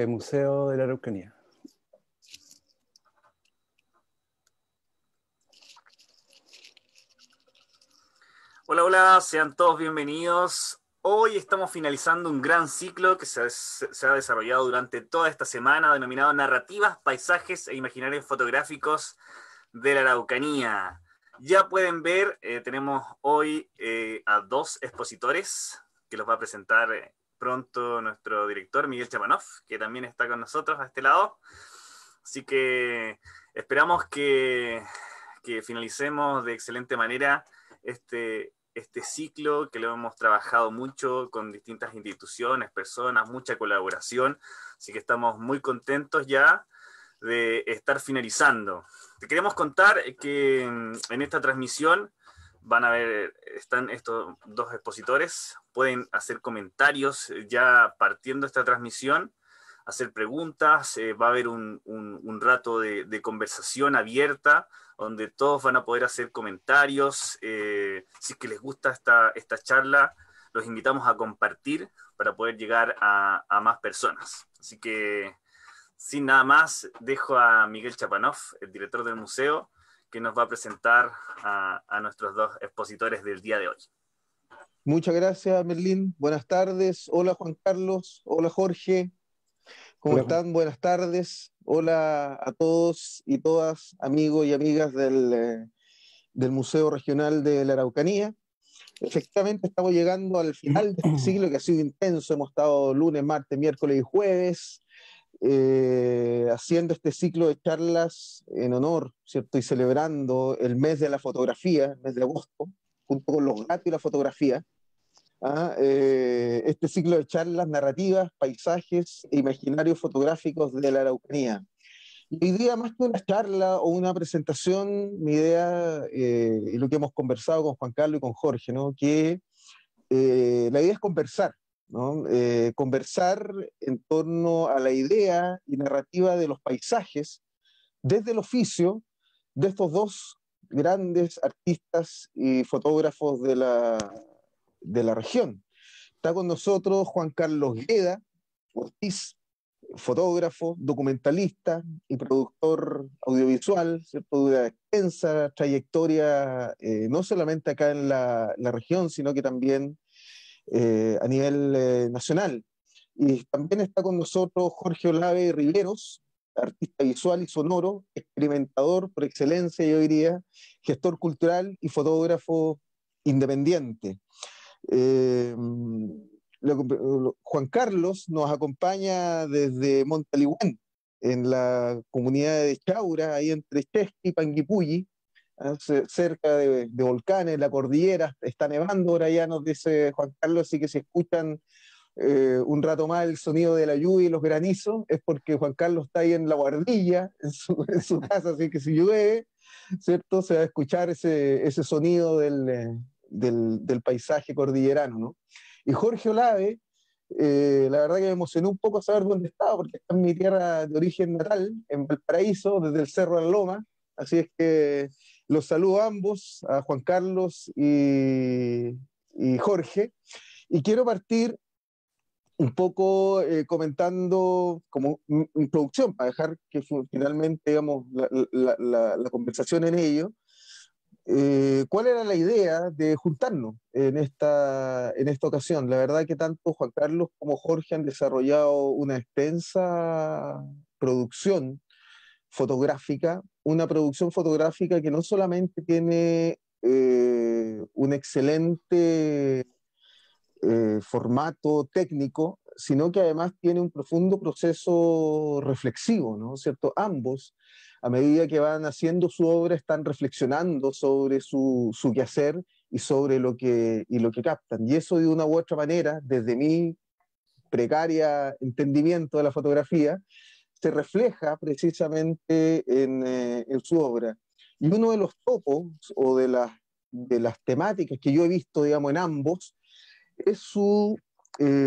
Museo de la Araucanía. Hola, hola, sean todos bienvenidos. Hoy estamos finalizando un gran ciclo que se ha desarrollado durante toda esta semana, denominado Narrativas, Paisajes e Imaginarios Fotográficos de la Araucanía. Ya pueden ver, tenemos hoy a dos expositores que los va a presentar pronto nuestro director Miguel Chapanov, que también está con nosotros a este lado. Así que esperamos que finalicemos de excelente manera este ciclo, que lo hemos trabajado mucho con distintas instituciones, personas, mucha colaboración, así que estamos muy contentos ya de estar finalizando. Te queremos contar que en esta transmisión están estos dos expositores, pueden hacer comentarios ya partiendo esta transmisión, hacer preguntas, va a haber un rato de conversación abierta, donde todos van a poder hacer comentarios. Si es que les gusta esta charla, los invitamos a compartir para poder llegar a más personas. Así que, sin nada más, dejo a Miguel Chapanov, el director del museo, que nos va a presentar a nuestros dos expositores del día de hoy. Muchas gracias, Merlín. Buenas tardes. Hola, Juan Carlos. Hola, Jorge. ¿Cómo están? Buenas tardes. Hola a todos y todas, amigos y amigas del Museo Regional de la Araucanía. Efectivamente, estamos llegando al final de este ciclo que ha sido intenso. Hemos estado lunes, martes, miércoles y jueves haciendo este ciclo de charlas en honor, ¿cierto? Y celebrando el mes de la fotografía, el mes de agosto, junto con los gatos y la fotografía. Este ciclo de charlas narrativas, paisajes e imaginarios fotográficos de la Araucanía. Y hoy día, más que una charla o una presentación, mi idea, y lo que hemos conversado con Juan Carlos y con Jorge, ¿no? Que la idea es conversar, ¿no? Conversar en torno a la idea y narrativa de los paisajes desde el oficio de estos dos grandes artistas y fotógrafos de la región. Está con nosotros Juan Carlos Gueda Ortiz, fotógrafo, documentalista y productor audiovisual, ¿cierto? De una extensa trayectoria, no solamente acá en la región, sino que también a nivel nacional. Y también está con nosotros Jorge Olave Riveros, artista visual y sonoro, experimentador por excelencia, yo diría, gestor cultural y fotógrafo independiente. Juan Carlos nos acompaña desde Montaliguén, en la comunidad de Chaura, ahí entre Chesky y Panguipulli, cerca de volcanes, la cordillera, está nevando por allá, nos dice Juan Carlos, así que si escuchan un rato más el sonido de la lluvia y los granizos, es porque Juan Carlos está ahí en la guardilla, en su casa, así que si llueve, ¿cierto? Se va a escuchar ese sonido del paisaje cordillerano, ¿no? Y Jorge Olave, la verdad que me emocionó un poco saber dónde estaba, porque está en mi tierra de origen natal, en Valparaíso, desde el Cerro de la Loma, así es que los saludo a ambos, a Juan Carlos y Jorge, y quiero partir un poco comentando como introducción, para dejar que finalmente, digamos, la conversación en ello. ¿Cuál era la idea de juntarnos en esta ocasión? La verdad que tanto Juan Carlos como Jorge han desarrollado una extensa producción fotográfica, una producción fotográfica que no solamente tiene un excelente formato técnico, sino que además tiene un profundo proceso reflexivo, ¿no es cierto? Ambos, a medida que van haciendo su obra, están reflexionando sobre su quehacer y sobre lo que captan. Y eso de una u otra manera, desde mi precaria entendimiento de la fotografía, se refleja precisamente en su obra. Y uno de los topos o de las temáticas que yo he visto, digamos, en ambos, es su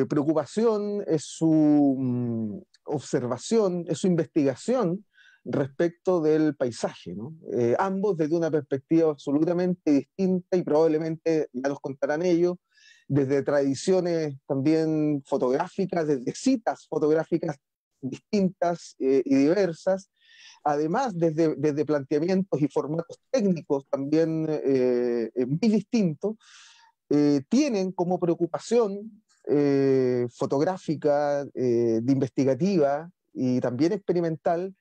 preocupación, es su observación, es su investigación respecto del paisaje, ¿no? Ambos desde una perspectiva absolutamente distinta y probablemente ya nos contarán ellos, desde tradiciones también fotográficas, desde citas fotográficas distintas y diversas, además desde planteamientos y formatos técnicos también muy distintos, tienen como preocupación fotográfica, de investigativa y también experimental,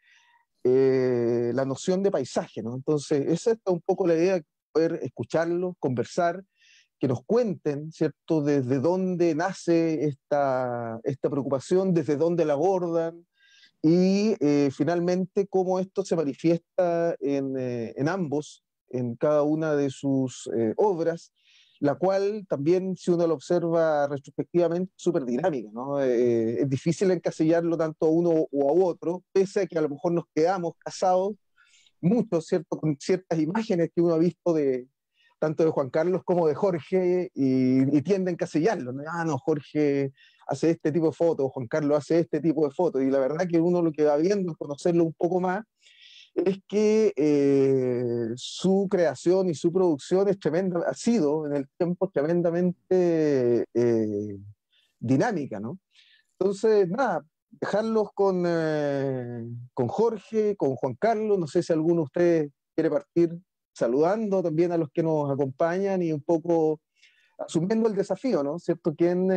la noción de paisaje, ¿no? Entonces, esa es un poco la idea, poder escucharlos, conversar, que nos cuenten, ¿cierto?, desde dónde nace esta preocupación, desde dónde la abordan, y finalmente cómo esto se manifiesta en ambos, en cada una de sus obras, la cual también, si uno lo observa retrospectivamente, es súper dinámica, ¿no? Es difícil encasillarlo tanto a uno o a otro, pese a que a lo mejor nos quedamos casados mucho, ¿cierto?, con ciertas imágenes que uno ha visto tanto de Juan Carlos como de Jorge, y tiende a encasillarlo, ¿no? Ah, no, Jorge hace este tipo de fotos, Juan Carlos hace este tipo de fotos, y la verdad que uno lo que va viendo, conocerlo un poco más, es que su creación y su producción es tremenda, ha sido en el tiempo tremendamente dinámica, ¿no? Entonces, nada, dejarlos con Jorge, con Juan Carlos, no sé si alguno de ustedes quiere partir saludando también a los que nos acompañan y un poco asumiendo el desafío, ¿no? ¿Cierto? ¿Quién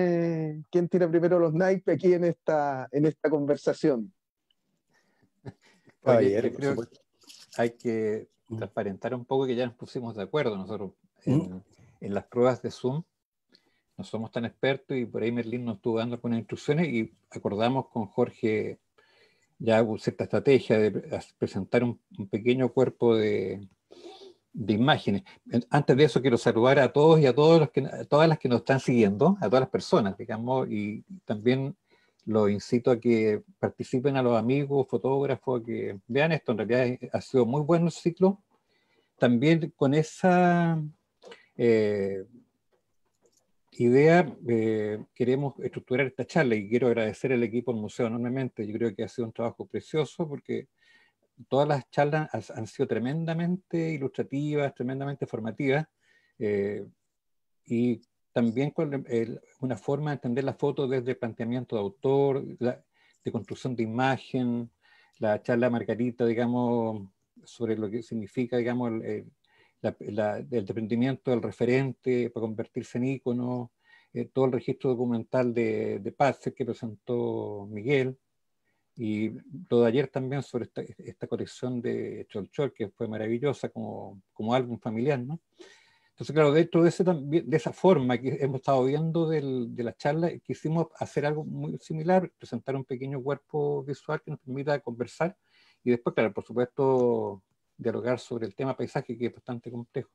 tira primero los naipes aquí en esta conversación? Oye, Caballero, yo por creo que supuesto. hay que Mm. transparentar un poco que ya nos pusimos de acuerdo nosotros Mm. en las pruebas de Zoom. No somos tan expertos y por ahí Merlín nos estuvo dando algunas instrucciones y acordamos con Jorge ya cierta estrategia de presentar un pequeño cuerpo de imágenes. Antes de eso quiero saludar a todos y a todas las que nos están siguiendo, a todas las personas, digamos, y también los incito a que participen, a los amigos, fotógrafos, que vean esto. En realidad ha sido muy bueno el ciclo. También con esa idea queremos estructurar esta charla y quiero agradecer al equipo del museo enormemente. Yo creo que ha sido un trabajo precioso porque todas las charlas han sido tremendamente ilustrativas, tremendamente formativas, eh, y también con una forma de entender la foto desde planteamiento de autor, de construcción de imagen, la charla de Margarita, digamos, sobre lo que significa, digamos, el desprendimiento del referente para convertirse en ícono, todo el registro documental de Paz que presentó Miguel, y lo de ayer también sobre esta colección de Cholchol, que fue maravillosa como álbum familiar, ¿no? Entonces, claro, dentro de esa forma que hemos estado viendo de la charla, quisimos hacer algo muy similar, presentar un pequeño cuerpo visual que nos permita conversar y después, claro, por supuesto, dialogar sobre el tema paisaje, que es bastante complejo.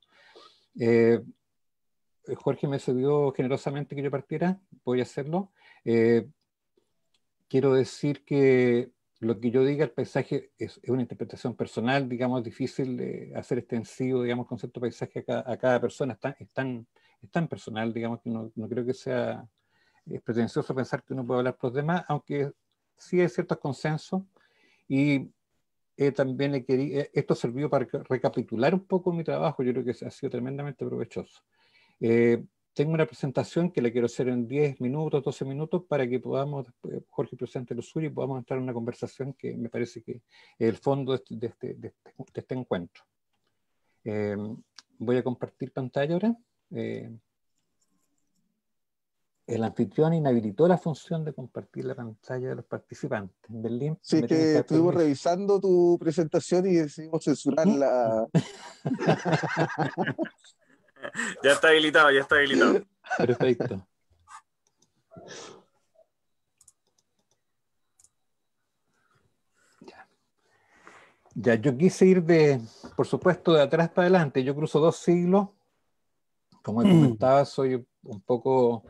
Jorge me cedió generosamente que yo partiera, voy a hacerlo. Quiero decir que lo que yo diga, el paisaje es una interpretación personal, digamos, difícil de hacer extensivo, digamos, concepto de paisaje a cada persona, es tan personal, digamos, que no creo que sea pretencioso pensar que uno puede hablar por los demás, aunque sí hay ciertos consensos, y también esto sirvió para recapitular un poco mi trabajo. Yo creo que ha sido tremendamente provechoso. Eh, Tengo una presentación que la quiero hacer en 10 minutos, 12 minutos, para que podamos, Jorge presente lo suyo y podamos entrar en una conversación que me parece que es el fondo de este encuentro. Voy a compartir pantalla ahora. El anfitrión inhabilitó la función de compartir la pantalla de los participantes. En Berlín Sí, es me tienen que que dar estuvimos permiso. revisando tu presentación y decidimos censurarla. Ya está habilitado, ya está habilitado. Perfecto. Ya, yo quise ir por supuesto, de atrás para adelante. Yo cruzo 2 siglos. Como comentaba, soy un poco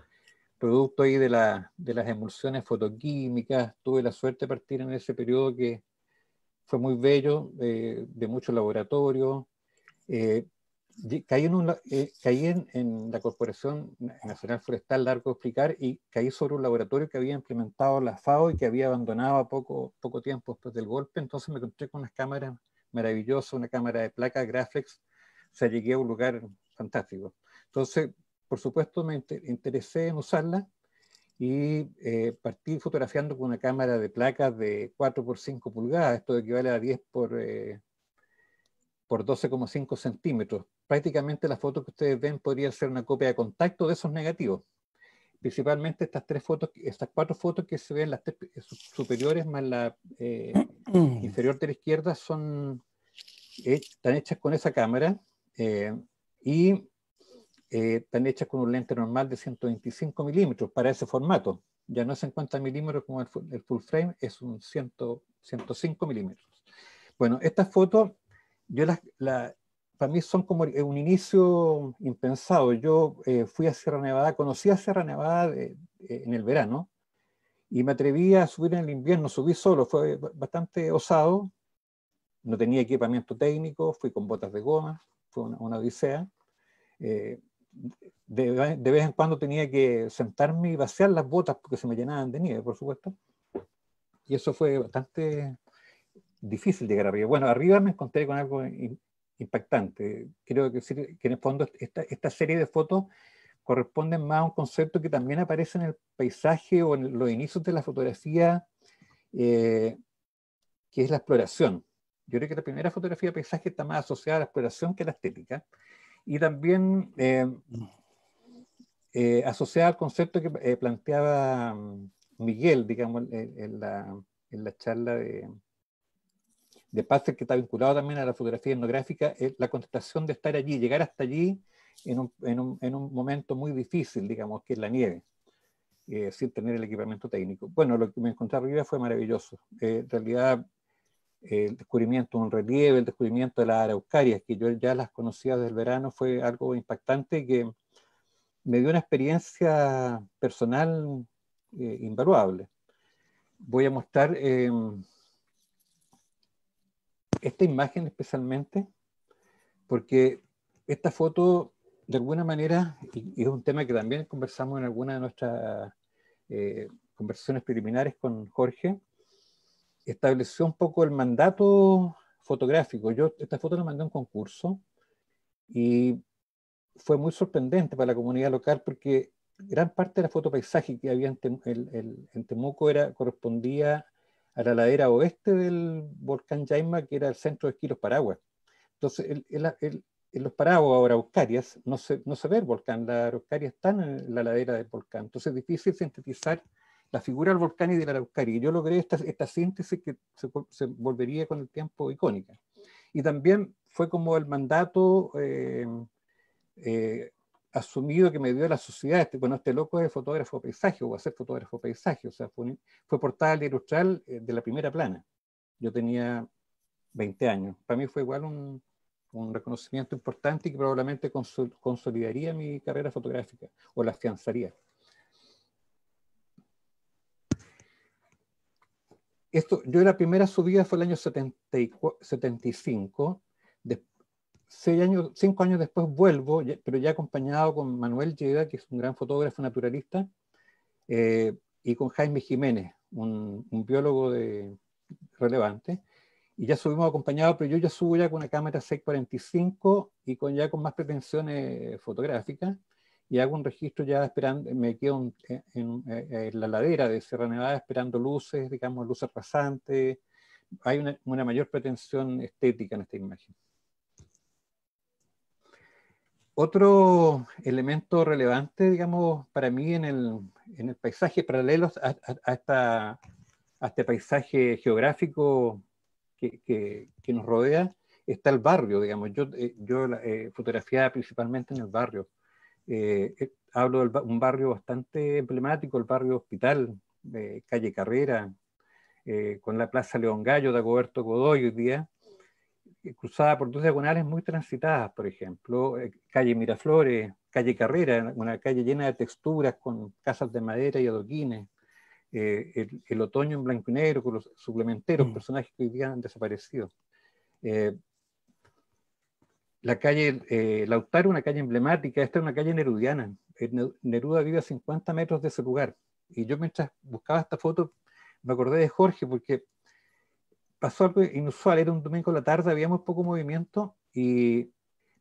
producto ahí de las emulsiones fotoquímicas. Tuve la suerte de partir en ese periodo que fue muy bello, de mucho laboratorio. Eh, caí en la Corporación Nacional Forestal, largo de explicar, y caí sobre un laboratorio que había implementado la FAO y que había abandonado a poco tiempo después del golpe. Entonces me encontré con unas cámaras maravillosas, una cámara de placa Graflex. O sea, llegué a un lugar fantástico. Entonces por supuesto, me interesé en usarla y partí fotografiando con una cámara de placas de 4 por 5 pulgadas, esto equivale a 10 por 12,5 centímetros. Prácticamente la foto que ustedes ven podría ser una copia de contacto de esos negativos. Principalmente estas 4 fotos que se ven, las 3 superiores más la inferior de la izquierda, están hechas con esa cámara y están hechas con un lente normal de 125 milímetros para ese formato. Ya no es 50 milímetros como el full frame, es un 105 milímetros. Bueno, estas fotos, para mí son como un inicio impensado. Yo fui a Sierra Nevada, conocí a Sierra Nevada en el verano y me atreví a subir en el invierno, subí solo, fue bastante osado, no tenía equipamiento técnico, fui con botas de goma, fue una odisea. De vez en cuando tenía que sentarme y vaciar las botas porque se me llenaban de nieve, por supuesto. Y eso fue bastante difícil llegar arriba. Bueno, arriba me encontré con algo impactante. Quiero decir que en el fondo esta serie de fotos corresponden más a un concepto que también aparece en el paisaje o en los inicios de la fotografía, que es la exploración. Yo creo que la primera fotografía de paisaje está más asociada a la exploración que a la estética. Y también asociada al concepto que planteaba Miguel, digamos, en la charla de Pastel, que está vinculado también a la fotografía etnográfica, la constatación de estar allí, llegar hasta allí en un momento muy difícil, digamos, que es la nieve, sin tener el equipamiento técnico. Bueno, lo que me encontré arriba fue maravilloso. En realidad, el descubrimiento de un relieve, el descubrimiento de las araucarias, que yo ya las conocía desde el verano, fue algo impactante que me dio una experiencia personal invaluable. Voy a mostrar esta imagen especialmente porque esta foto, de alguna manera, y es un tema que también conversamos en alguna de nuestras conversaciones preliminares con Jorge, estableció un poco el mandato fotográfico. Yo esta foto la mandé a un concurso y fue muy sorprendente para la comunidad local porque gran parte de la fotopaisaje que había en Temuco correspondía a la ladera oeste del volcán Yaima, que era el centro de esquí Los Paraguas. Entonces, en Los Paraguas o Araucarias no se ve el volcán, las Araucarias están en la ladera del volcán. Entonces es difícil sintetizar la figura del volcán y de la Araucaria. Y yo logré esta síntesis que se volvería con el tiempo icónica. Y también fue como el mandato asumido que me dio la sociedad. Este loco es fotógrafo paisaje o va a ser fotógrafo paisaje. O sea, fue portada al Ilustral de la primera plana. Yo tenía 20 años. Para mí fue igual un reconocimiento importante y que probablemente consolidaría mi carrera fotográfica o la afianzaría. Yo la primera subida fue el año 75. 5 años después vuelvo, pero ya acompañado con Manuel Lleida, que es un gran fotógrafo naturalista, y con Jaime Jiménez, un biólogo relevante. Y ya subimos acompañados, pero yo ya subo ya con una cámara 645 y con más pretensiones fotográficas, y hago un registro ya esperando, me quedo en la ladera de Sierra Nevada esperando luces, digamos, luces rasantes. Hay una mayor pretensión estética en esta imagen. Otro elemento relevante, digamos, para mí en el paisaje paralelo a este paisaje geográfico que nos rodea, está el barrio, digamos. Yo fotografiaba principalmente en el barrio. Hablo de un barrio bastante emblemático, el barrio Hospital, calle Carrera, con la Plaza León Gallo de Dagoberto Godoy hoy día, cruzada por 2 diagonales muy transitadas, por ejemplo, calle Miraflores, calle Carrera, una calle llena de texturas con casas de madera y adoquines. El otoño en blanco y negro con los suplementeros, personajes que hoy día han desaparecido. La calle Lautaro, una calle emblemática, esta es una calle nerudiana. Neruda vive a 50 metros de ese lugar. Y yo mientras buscaba esta foto me acordé de Jorge porque pasó algo inusual, era un domingo a la tarde, había muy poco movimiento y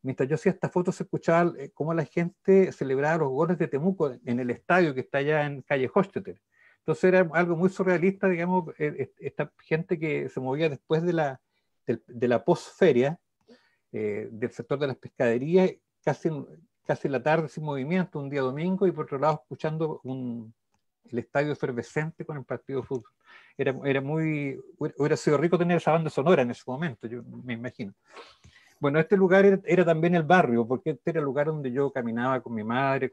mientras yo hacía esta foto se escuchaba cómo la gente celebraba los goles de Temuco en el estadio que está allá en calle Hochstetter. Entonces era algo muy surrealista, digamos, esta gente que se movía después de la posferia, del sector de las pescaderías, casi la tarde sin movimiento, un día domingo, y por otro lado escuchando el estadio efervescente con el partido de fútbol. Hubiera sido rico tener esa banda sonora en ese momento, yo me imagino. Bueno, este lugar era también el barrio, porque este era el lugar donde yo caminaba con mi madre,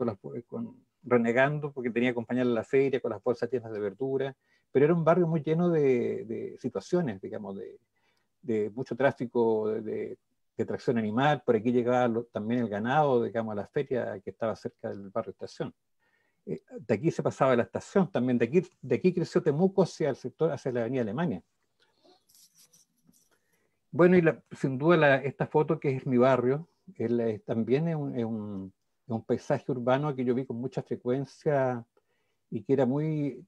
renegando, porque tenía que acompañarla a la feria, con las bolsas llenas de verdura, pero era un barrio muy lleno de situaciones, digamos, de mucho tráfico de tracción animal. Por aquí llegaba también el ganado, digamos, a la feria que estaba cerca del barrio Estación. De aquí se pasaba a la estación también, de aquí creció Temuco hacia el sector, hacia la avenida Alemania. Bueno, y sin duda esta foto que es mi barrio, también es un paisaje urbano que yo vi con mucha frecuencia y que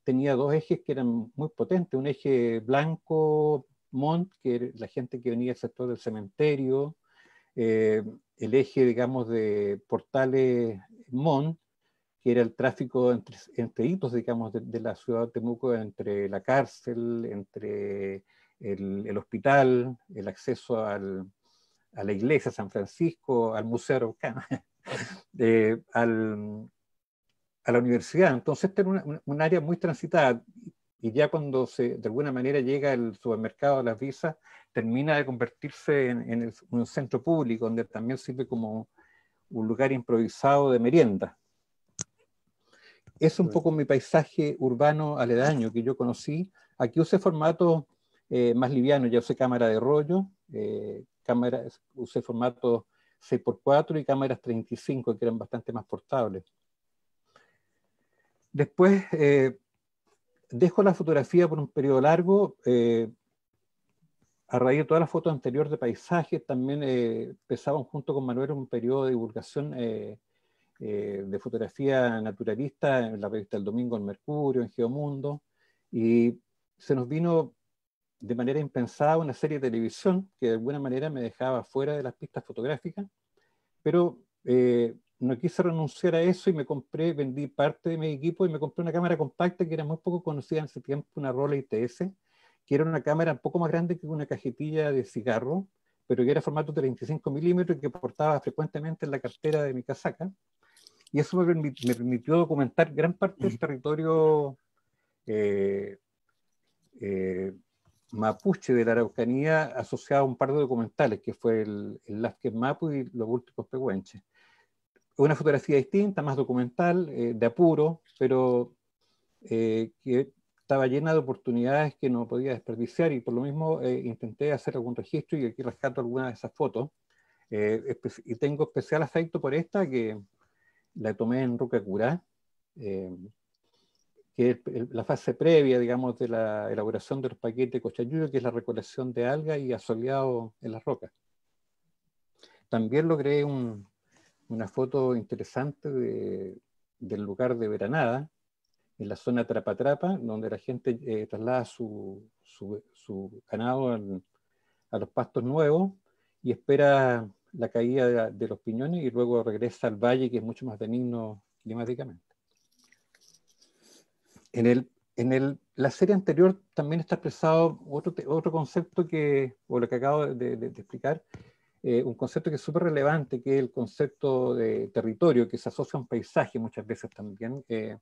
tenía dos ejes que eran muy potentes, un eje blanco, Mont, que era la gente que venía del sector del cementerio, el eje, digamos, de Portales Mont, que era el tráfico entre hitos, digamos, de la ciudad de Temuco, entre la cárcel, entre el hospital, el acceso a la iglesia San Francisco, al Museo Araucano, a la universidad. Entonces, esta era un área muy transitada, y ya cuando de alguna manera llega el supermercado de las Visas, termina de convertirse en un centro público, donde también sirve como un lugar improvisado de merienda. Es un poco mi paisaje urbano aledaño que yo conocí. Aquí usé formatos más livianos, ya usé cámara de rollo, usé formatos 6x4 y cámaras 35, que eran bastante más portables. Después dejo la fotografía por un periodo largo, a raíz de todas las fotos anteriores de paisajes. También empezaban junto con Manuel un periodo de divulgación de fotografía naturalista en la revista El Domingo, en Mercurio, en Geomundo, y se nos vino de manera impensada una serie de televisión que de alguna manera me dejaba fuera de las pistas fotográficas, pero no quise renunciar a eso y vendí parte de mi equipo y me compré una cámara compacta que era muy poco conocida en ese tiempo, una Rollei ITS, que era una cámara un poco más grande que una cajetilla de cigarro, pero que era formato 35 milímetros y que portaba frecuentemente en la cartera de mi casaca. Y eso me permitió documentar gran parte del territorio mapuche de la Araucanía, asociado a un par de documentales, que fue el Lasques Mapu y Los Últimos Pehuenches. Una fotografía distinta, más documental, de apuro, pero que estaba llena de oportunidades que no podía desperdiciar, y por lo mismo intenté hacer algún registro, y aquí rescato algunas de esas fotos. Y tengo especial afecto por esta, que la tomé en Rucacurá, que es la fase previa, digamos, de la elaboración de los paquetes cochayuyo, que es la recolección de algas y asoleado en las rocas. También logré una foto interesante del lugar de Veranada, en la zona Trapatrapa, donde la gente traslada su ganado a los pastos nuevos y espera la caída de los piñones, y luego regresa al valle, que es mucho más benigno climáticamente. En la serie anterior también está expresado otro concepto o lo que acabo de explicar, un concepto que es súper relevante, que es el concepto de territorio, que se asocia a un paisaje muchas veces también, que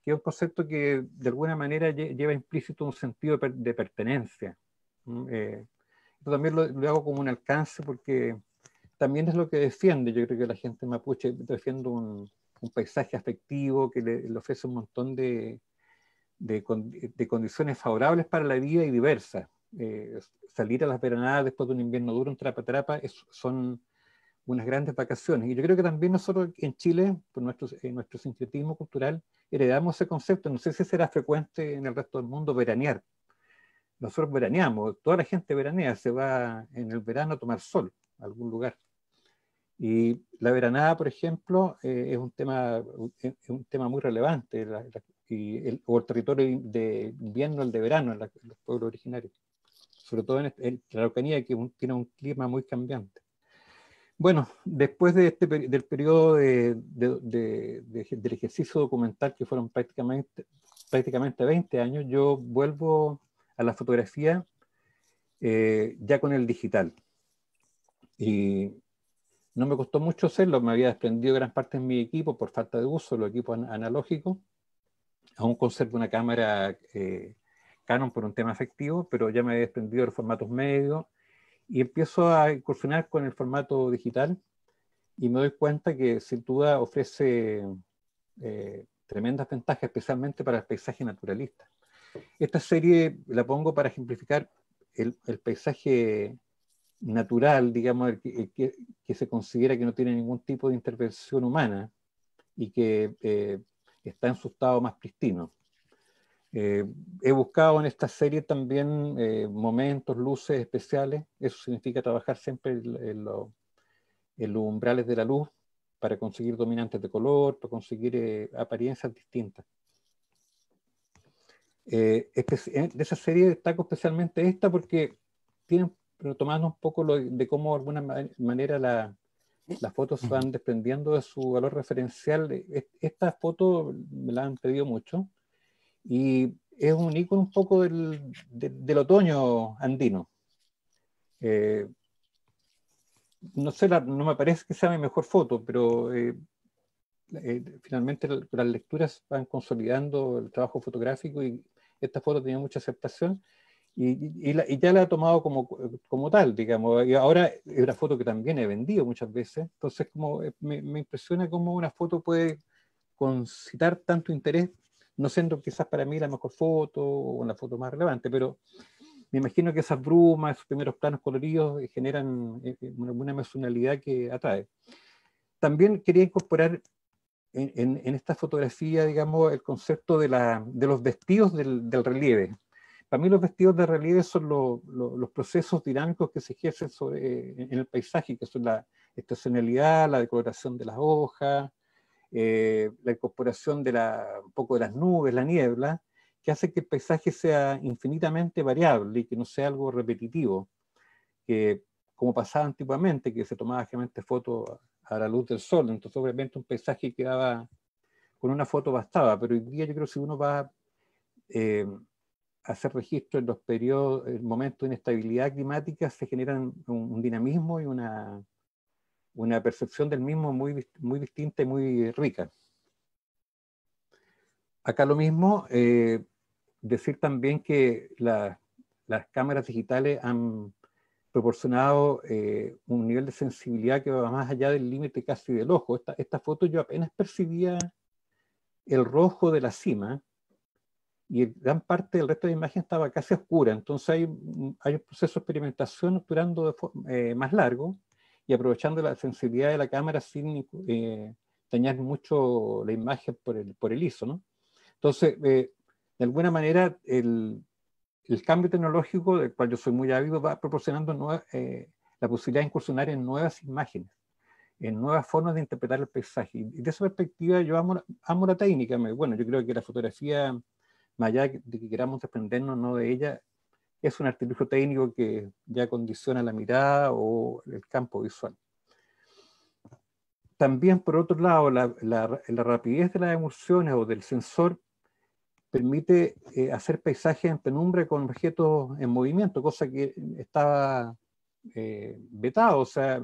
es un concepto que de alguna manera lleva implícito un sentido de pertenencia. Yo también lo hago como un alcance, porque también es lo que defiende, yo creo que la gente mapuche defiende un paisaje afectivo que le ofrece un montón de condiciones favorables para la vida y diversas. Salir a las veranadas después de un invierno duro en Trapatrapa son unas grandes vacaciones. Y yo creo que también nosotros en Chile, por nuestro sincretismo cultural, heredamos ese concepto. No sé si será frecuente en el resto del mundo veranear. Nosotros veraneamos, toda la gente veranea, se va en el verano a tomar sol a algún lugar. Y la veranada, por ejemplo, es un tema muy relevante, o el territorio de invierno, el de verano en los pueblos originarios, sobre todo en la Araucanía, que tiene un clima muy cambiante. Bueno, después de del periodo del ejercicio documental, que fueron prácticamente 20 años, yo vuelvo a la fotografía ya con el digital. Y no me costó mucho hacerlo, me había desprendido gran parte de mi equipo por falta de uso, los equipos analógicos. Aún conservo una cámara Canon por un tema afectivo, pero ya me había desprendido de los formatos medios y empiezo a incursionar con el formato digital y me doy cuenta que sin duda ofrece tremendas ventajas, especialmente para el paisaje naturalista. Esta serie la pongo para ejemplificar el paisaje natural, digamos, que se considera que no tiene ningún tipo de intervención humana y que está en su estado más pristino. He buscado en esta serie también momentos, luces especiales. Eso significa trabajar siempre en los umbrales de la luz para conseguir dominantes de color, para conseguir apariencias distintas. De esa serie destaco especialmente esta porque tienen, tomando un poco de cómo de alguna manera las fotos se van desprendiendo de su valor referencial. Esta foto me la han pedido mucho y es un icono un poco del otoño andino. No sé, no me parece que sea mi mejor foto, pero finalmente las lecturas van consolidando el trabajo fotográfico y esta foto tenía mucha aceptación y ya la he tomado como tal, digamos, y ahora es una foto que también he vendido muchas veces, entonces me impresiona cómo una foto puede concitar tanto interés, no siendo quizás para mí la mejor foto o la foto más relevante, pero me imagino que esas brumas, esos primeros planos coloridos generan una emocionalidad que atrae. También quería incorporar en esta fotografía, digamos, el concepto de los vestidos del relieve. Para mí los vestidos de relieve son los procesos dinámicos que se ejercen en el paisaje, que son la estacionalidad, la decoloración de las hojas, la incorporación un poco de las nubes, la niebla, que hace que el paisaje sea infinitamente variable y que no sea algo repetitivo, que como pasaba antiguamente, que se tomaba generalmente fotos a la luz del sol, entonces obviamente un paisaje quedaba, con una foto bastaba, pero hoy día yo creo que si uno va a hacer registro en los periodos, en momentos de inestabilidad climática, se generan un dinamismo y una percepción del mismo muy, muy distinta y muy rica. Acá lo mismo, decir también que las cámaras digitales han proporcionado un nivel de sensibilidad que va más allá del límite casi del ojo. Esta foto yo apenas percibía el rojo de la cima y gran parte del resto de la imagen estaba casi oscura. Entonces hay un proceso de experimentación durando más largo y aprovechando la sensibilidad de la cámara sin dañar mucho la imagen por el ISO, ¿no? Entonces, de alguna manera, el cambio tecnológico, del cual yo soy muy ávido, va proporcionando la posibilidad de incursionar en nuevas imágenes, en nuevas formas de interpretar el paisaje. Y de esa perspectiva yo amo la técnica. Bueno, yo creo que la fotografía, más allá de que queramos desprendernos no de ella, es un artilugio técnico que ya condiciona la mirada o el campo visual. También, por otro lado, la rapidez de las emulsiones o del sensor permite hacer paisajes en penumbra con objetos en movimiento, cosa que estaba vetado. O sea,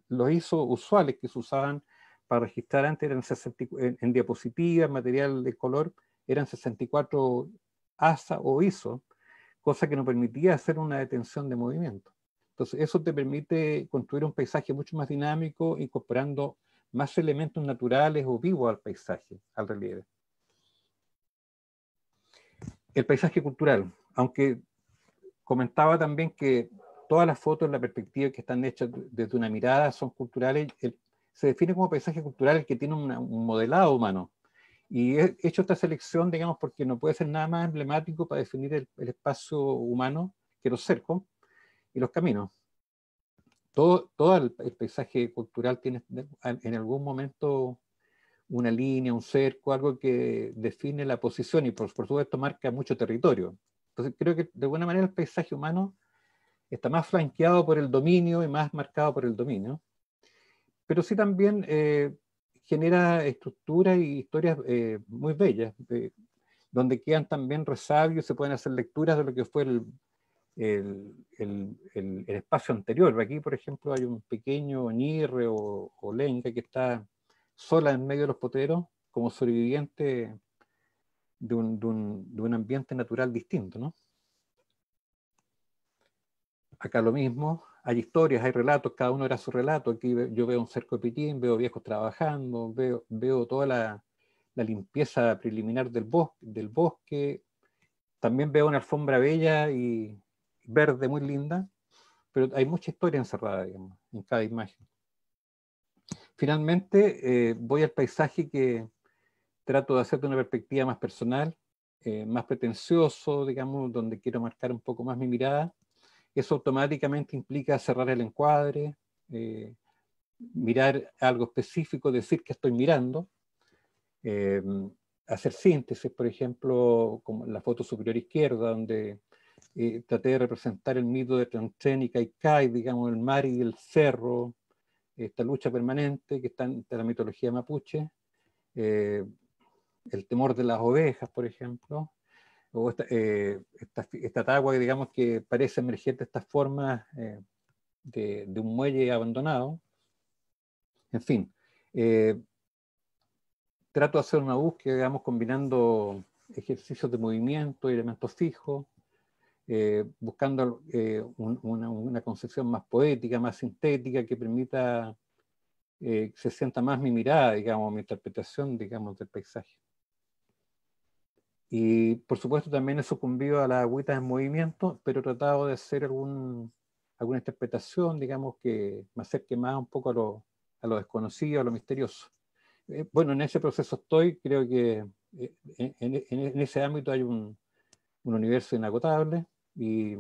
los ISO usuales que se usaban para registrar antes eran en diapositivas, material de color, eran 64 ASA o ISO, cosa que no permitía hacer una detención de movimiento. Entonces, eso te permite construir un paisaje mucho más dinámico, incorporando más elementos naturales o vivos al paisaje, al relieve. El paisaje cultural, aunque comentaba también que todas las fotos, la perspectiva que están hechas desde una mirada son culturales, se define como paisaje cultural el que tiene un modelado humano. Y he hecho esta selección, digamos, porque no puede ser nada más emblemático para definir el espacio humano que los cercos y los caminos. Todo el paisaje cultural tiene en algún momento una línea, un cerco, algo que define la posición y por supuesto marca mucho territorio. Entonces creo que de alguna manera el paisaje humano está más flanqueado por el dominio y más marcado por el dominio. pero sí también genera estructuras y historias muy bellas, donde quedan también resabios, se pueden hacer lecturas de lo que fue el espacio anterior. Aquí, por ejemplo, hay un pequeño Ñirre o Lenca que está sola en medio de los potreros como sobreviviente de un ambiente natural distinto, ¿no? Acá lo mismo, hay historias, hay relatos, cada uno era su relato. Aquí yo veo un cerco de pitín, veo viejos trabajando, veo toda la limpieza preliminar del bosque. También veo una alfombra bella y verde muy linda, pero hay mucha historia encerrada, digamos, en cada imagen. Finalmente, voy al paisaje que trato de hacer de una perspectiva más personal, más pretencioso, digamos, donde quiero marcar un poco más mi mirada. Eso automáticamente implica cerrar el encuadre, mirar algo específico, decir que estoy mirando, eh, hacer síntesis, por ejemplo, como la foto superior izquierda, donde traté de representar el mito de Tlanchen y Caicay, digamos, el mar y el cerro, esta lucha permanente que está en la mitología mapuche, el temor de las ovejas, por ejemplo, o esta tagua, digamos, que parece emerger de estas formas de un muelle abandonado. En fin, trato de hacer una búsqueda, digamos, combinando ejercicios de movimiento y elementos fijos, buscando una concepción más poética, más sintética, que permita que se sienta más mi mirada, digamos, mi interpretación, digamos, del paisaje. Y por supuesto también he sucumbido a las agüitas en movimiento, pero he tratado de hacer alguna interpretación, digamos, que me acerque más un poco a lo desconocido, a lo misterioso. Bueno, en ese proceso estoy, creo que en ese ámbito hay un universo inagotable y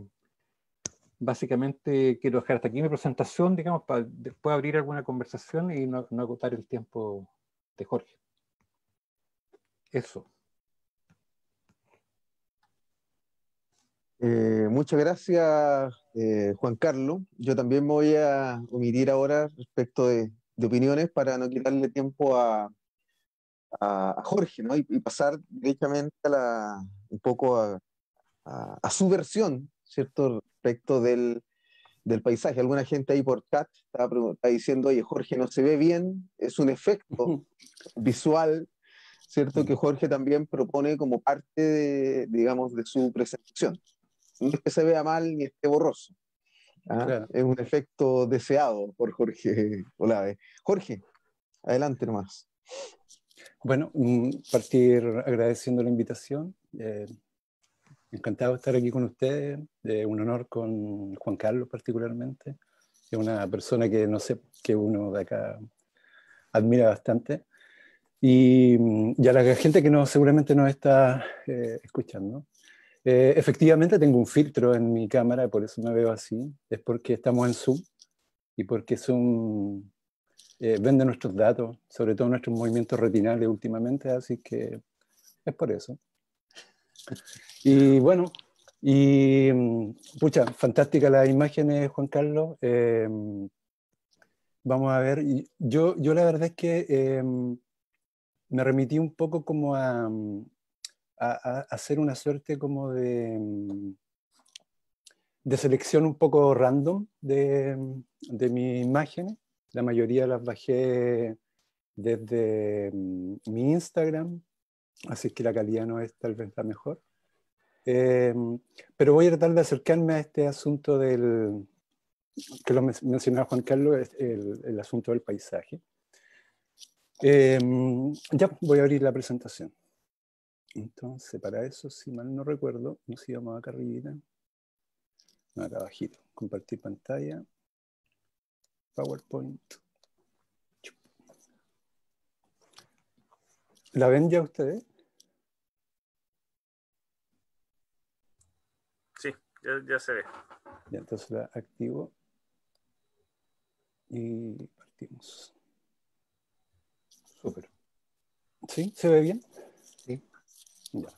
básicamente quiero dejar hasta aquí mi presentación, digamos, para después abrir alguna conversación y no agotar el tiempo de Jorge. Eso. Muchas gracias, Juan Carlos. Yo también me voy a omitir ahora respecto de opiniones para no quitarle tiempo a Jorge, ¿no? Y pasar directamente un poco a su versión, ¿cierto? Respecto del paisaje. Alguna gente ahí por chat está diciendo, oye, Jorge no se ve bien, es un efecto visual, ¿cierto? Que Jorge también propone como parte digamos, de su presentación. No es que se vea mal ni esté borroso. ¿Ah? Claro. Es un efecto deseado por Jorge Olave. Jorge, adelante nomás. Bueno, partir agradeciendo la invitación. Encantado de estar aquí con ustedes. Un honor con Juan Carlos particularmente. Es una persona que no sé, que uno de acá admira bastante. Y a la gente que no, seguramente nos está escuchando. Efectivamente tengo un filtro en mi cámara, por eso me veo así. Es porque estamos en Zoom y porque Zoom vende nuestros datos, sobre todo nuestros movimientos retinales últimamente, así que es por eso. Y bueno, pucha, fantásticas las imágenes, Juan Carlos. Vamos a ver, yo la verdad es que me remití un poco como a hacer una suerte como de selección un poco random de mis imágenes. La mayoría las bajé desde mi Instagram, así que la calidad no es tal vez la mejor. Pero voy a tratar de acercarme a este asunto que lo mencionaba Juan Carlos, el asunto del paisaje. Ya voy a abrir la presentación. Entonces, para eso, si mal no recuerdo, nos íbamos acá arribita. No, acá abajito. Compartir pantalla. PowerPoint. ¿La ven ya ustedes? Sí, ya se ve. Ya, entonces la activo. Y partimos. Súper. ¿Sí? ¿Se ve bien? Sí. Ya.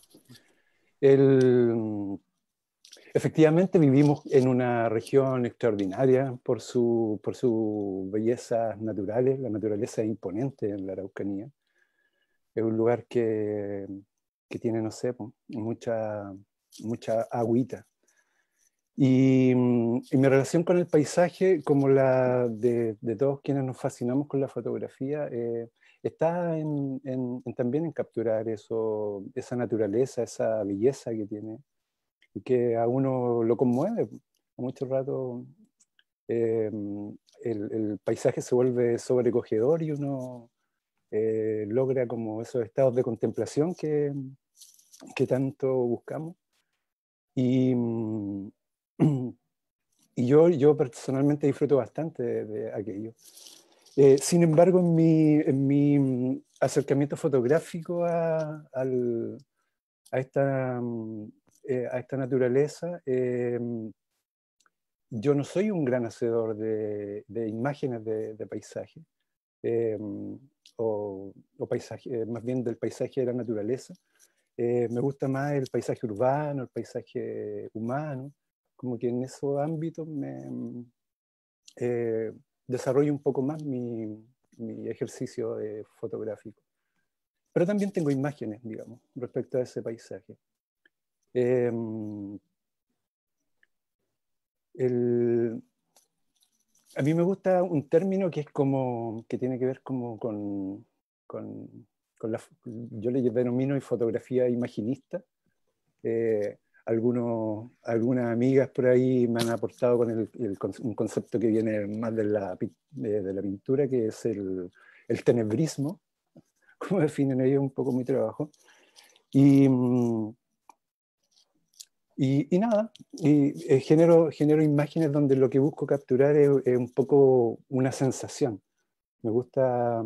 efectivamente vivimos en una región extraordinaria por su bellezas naturales. La naturaleza es imponente en la Araucanía. Es un lugar que tiene, no sé, mucha agüita. Y mi relación con el paisaje, como la de todos quienes nos fascinamos con la fotografía, está también en capturar esa naturaleza, esa belleza que tiene y que a uno lo conmueve. A mucho rato el paisaje se vuelve sobrecogedor y uno logra como esos estados de contemplación que tanto buscamos. Y, y yo personalmente disfruto bastante de aquello. Sin embargo, en mi acercamiento fotográfico a esta naturaleza, yo no soy un gran hacedor de imágenes de paisaje, o paisaje, más bien del paisaje de la naturaleza. Me gusta más el paisaje urbano, el paisaje humano, como que en esos ámbitos desarrollo un poco más mi ejercicio fotográfico. Pero también tengo imágenes, digamos, respecto a ese paisaje. A mí me gusta un término que es como, que tiene que ver como con yo le denomino fotografía imaginista. Algunas amigas por ahí me han aportado con un concepto que viene más de la pintura, que es el tenebrismo, como definen ellos un poco mi trabajo. Y nada, genero imágenes donde lo que busco capturar es un poco una sensación. Me gusta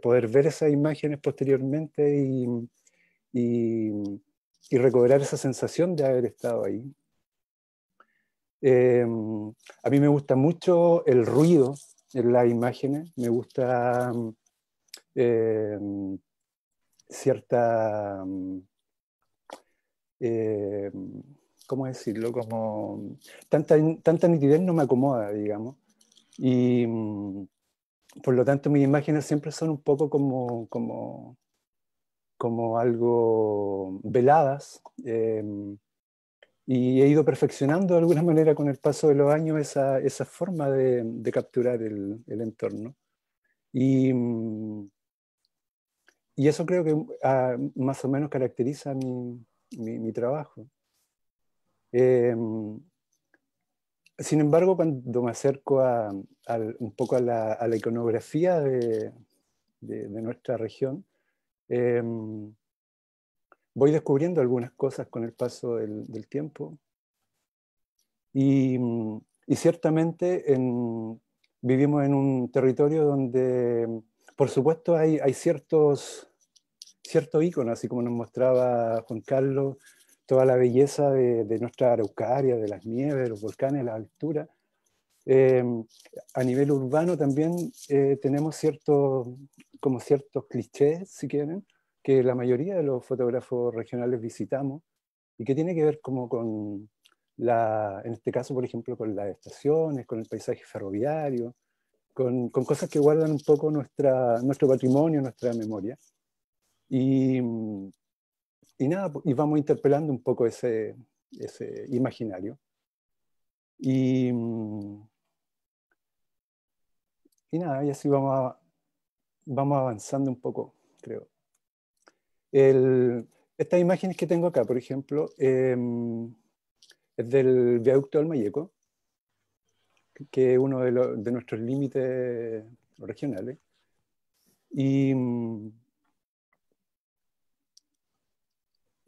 poder ver esas imágenes posteriormente y recobrar esa sensación de haber estado ahí. A mí me gusta mucho el ruido en las imágenes, me gusta cierta, ¿cómo decirlo? Como tanta nitidez no me acomoda, digamos. Y por lo tanto mis imágenes siempre son un poco como algo veladas, y he ido perfeccionando de alguna manera con el paso de los años esa forma de capturar el entorno. Y eso creo que más o menos caracteriza mi trabajo. Sin embargo, cuando me acerco un poco a la iconografía de nuestra región, voy descubriendo algunas cosas con el paso del tiempo. Y ciertamente vivimos en un territorio donde, por supuesto, hay ciertos íconos, así como nos mostraba Juan Carlos, toda la belleza de nuestra Araucaria, de las nieves, de los volcanes, la altura. A nivel urbano también tenemos ciertos clichés, si quieren, que la mayoría de los fotógrafos regionales visitamos y que tiene que ver como en este caso, por ejemplo, con las estaciones, con el paisaje ferroviario, con cosas que guardan un poco nuestro patrimonio, nuestra memoria. Y nada, y vamos interpelando un poco ese imaginario. Y nada, y así vamos avanzando un poco, creo. Estas imágenes que tengo acá, por ejemplo, es del viaducto del Mayeco, que es uno de nuestros límites regionales. Y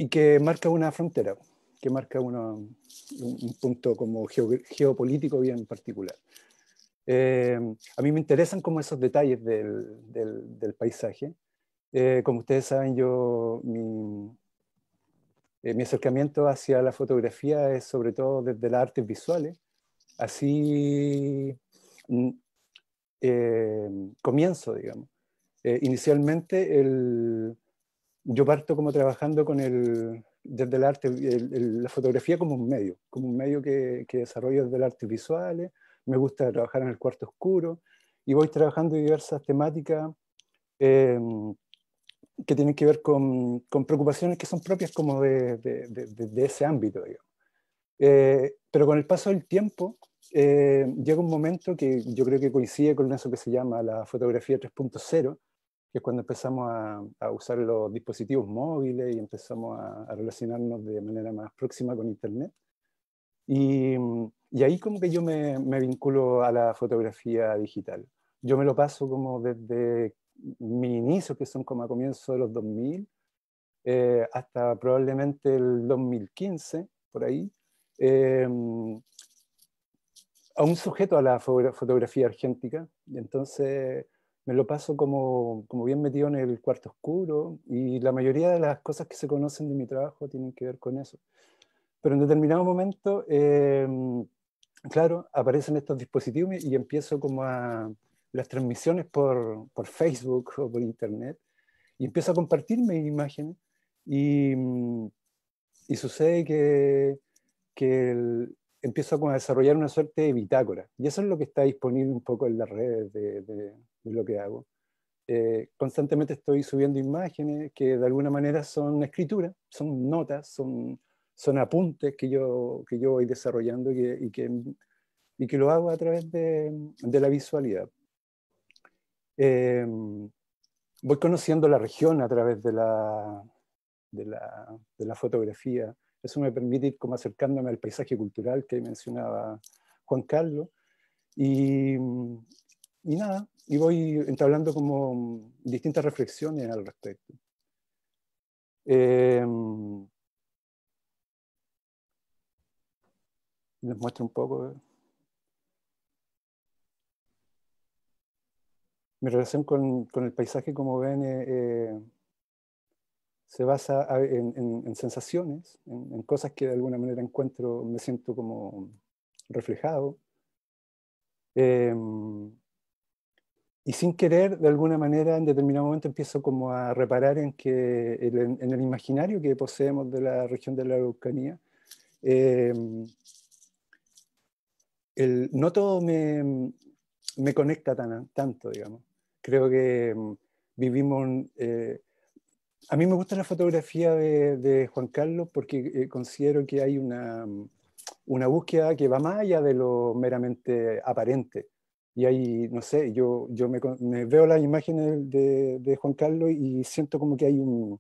que marca una frontera, que marca un punto como geopolítico bien particular. A mí me interesan como esos detalles del paisaje. Como ustedes saben, mi acercamiento hacia la fotografía es sobre todo desde las artes visuales. Así comienzo, digamos. Inicialmente yo parto como trabajando con el desde el arte, la fotografía como un medio que desarrollo desde el artes visuales. Me gusta trabajar en el cuarto oscuro y voy trabajando en diversas temáticas que tienen que ver con preocupaciones que son propias como de ese ámbito, digamos. Pero con el paso del tiempo llega un momento que yo creo que coincide con eso que se llama la fotografía 3.0, que es cuando empezamos a usar los dispositivos móviles y empezamos a relacionarnos de manera más próxima con Internet. Y ahí como que yo me vinculo a la fotografía digital. Yo me lo paso como desde mi inicio, que son como a comienzos de los 2000, hasta probablemente el 2015, por ahí, a un sujeto a la fotografía argéntica. Entonces me lo paso como bien metido en el cuarto oscuro, y la mayoría de las cosas que se conocen de mi trabajo tienen que ver con eso. Pero en determinado momento, claro, aparecen estos dispositivos y empiezo como a las transmisiones por Facebook o por Internet, y empiezo a compartir mis imágenes, y, y sucede que empiezo como a desarrollar una suerte de bitácora, y eso es lo que está disponible un poco en las redes de lo que hago. Constantemente estoy subiendo imágenes que de alguna manera son escritura, son notas, son apuntes que yo voy desarrollando y que lo hago a través de la visualidad. Voy conociendo la región a través de la fotografía. Eso me permite ir como acercándome al paisaje cultural que mencionaba Juan Carlos. Y nada, y voy entablando como distintas reflexiones al respecto. Les muestro un poco mi relación con el paisaje. Como ven, se basa en sensaciones, en cosas que de alguna manera encuentro, me siento como reflejado. Y sin querer, de alguna manera, en determinado momento empiezo como a reparar en que en el imaginario que poseemos de la región de la Araucanía, no todo me conecta tanto, digamos. Creo que vivimos... a mí me gusta la fotografía de Juan Carlos porque considero que hay una búsqueda que va más allá de lo meramente aparente. Y ahí, no sé, yo me veo las imágenes de Juan Carlos y siento como que hay un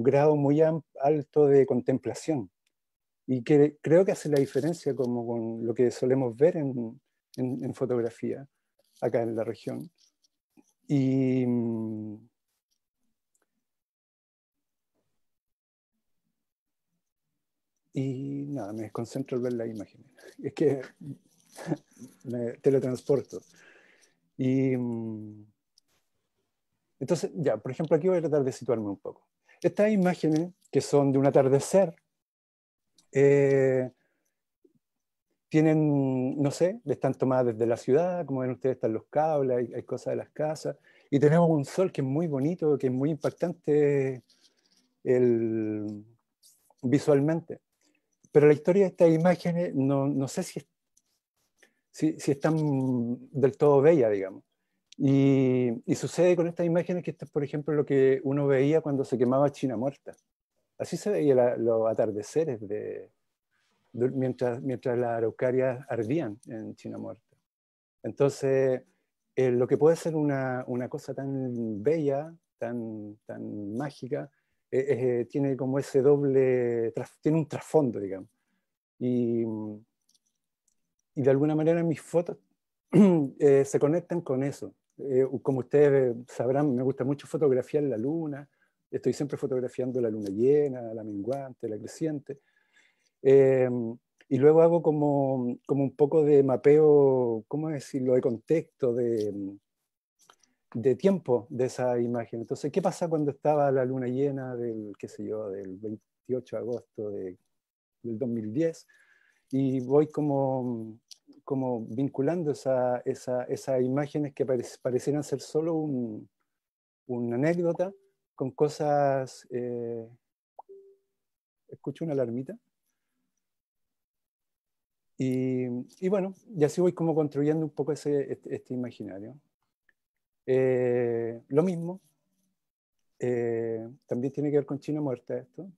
grado muy alto de contemplación. Y que creo que hace la diferencia como con lo que solemos ver en fotografía acá en la región. Y nada, me desconcentro al ver las imágenes. Es que me teletransporto. Y entonces, ya, por ejemplo, aquí voy a tratar de situarme un poco. Estas imágenes, que son de un atardecer, tienen, no sé, están tomadas desde la ciudad, como ven ustedes, están los cables, hay cosas de las casas, y tenemos un sol que es muy bonito, que es muy impactante visualmente. Pero la historia de estas imágenes no sé si están del todo bellas, digamos. Y sucede con estas imágenes que esto es, por ejemplo, lo que uno veía cuando se quemaba China Muerta. Así se veía los atardeceres mientras las araucarias ardían en China Muerta. Entonces, lo que puede ser una cosa tan bella, tan mágica, tiene como ese doble, tiene un trasfondo, digamos. Y de alguna manera mis fotos se conectan con eso. Como ustedes sabrán, me gusta mucho fotografiar la luna. Estoy siempre fotografiando la luna llena, la menguante, la creciente. Y luego hago como un poco de mapeo, ¿cómo decirlo?, de contexto, de tiempo de esa imagen. Entonces, ¿qué pasa cuando estaba la luna llena del, qué sé yo, del 28 de agosto del 2010? Y voy como vinculando esas imágenes que parecieran ser solo una anécdota con cosas escucho una alarmita. Y bueno, y así voy como construyendo un poco este imaginario. Lo mismo, también tiene que ver con China muerta esto.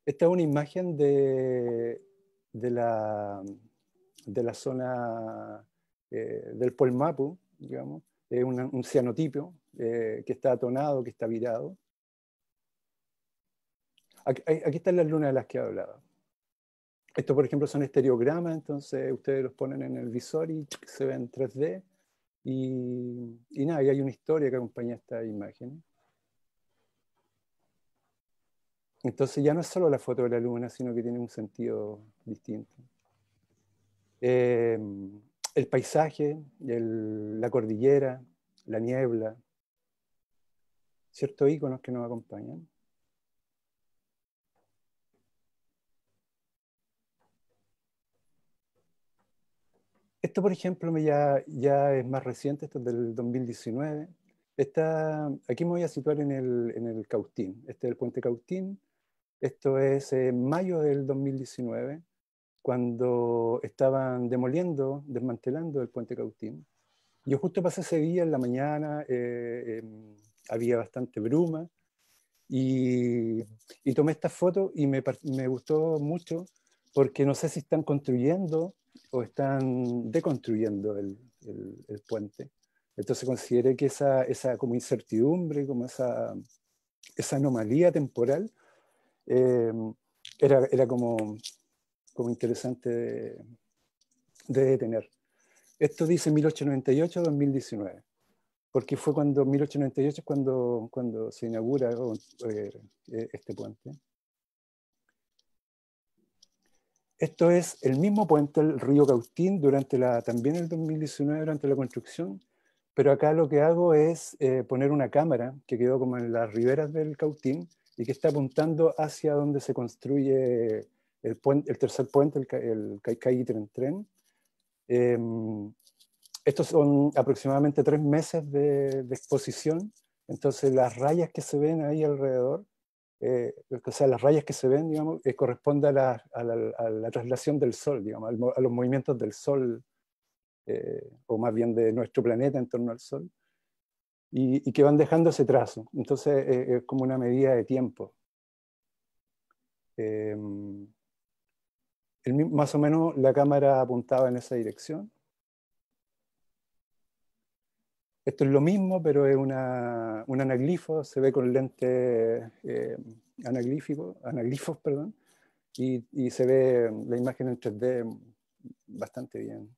Esta es una imagen de la zona del Polmapu, digamos, un cianotipo que está atonado, que está virado. Aquí están las lunas de las que hablaba. Estos, por ejemplo, son estereogramas, entonces ustedes los ponen en el visor y se ven en 3D. Y nada, y hay una historia que acompaña esta imagen. Entonces ya no es solo la foto de la luna, sino que tiene un sentido distinto. El paisaje, la cordillera, la niebla, ciertos iconos que nos acompañan. Esto, por ejemplo, ya es más reciente, esto es del 2019. Aquí me voy a situar en el Cautín. Este es el puente Cautín. Esto es mayo del 2019, cuando estaban desmantelando el puente Cautín. Yo justo pasé ese día en la mañana, había bastante bruma, y tomé esta foto y me gustó mucho porque no sé si están construyendo o están deconstruyendo el puente. Entonces consideré que esa como incertidumbre, como esa anomalía temporal, era como interesante de detener. Esto dice 1898-2019, porque fue cuando 1898 es cuando se inaugura este puente. Esto es el mismo puente, el río Cautín, también el 2019, durante la construcción, pero acá lo que hago es poner una cámara que quedó como en las riberas del Cautín y que está apuntando hacia donde se construye el tercer puente, el Caicai-Tren-Tren. Estos son aproximadamente 3 meses de exposición, entonces las rayas que se ven ahí alrededor, o sea, las rayas que se ven, digamos, corresponden a la traslación del Sol, digamos, a los movimientos del Sol, o más bien de nuestro planeta en torno al Sol, y que van dejando ese trazo. Entonces es como una medida de tiempo. Más o menos la cámara apuntaba en esa dirección. Esto es lo mismo, pero es un anaglifo, se ve con lentes anaglifos, perdón, y se ve la imagen en 3D bastante bien.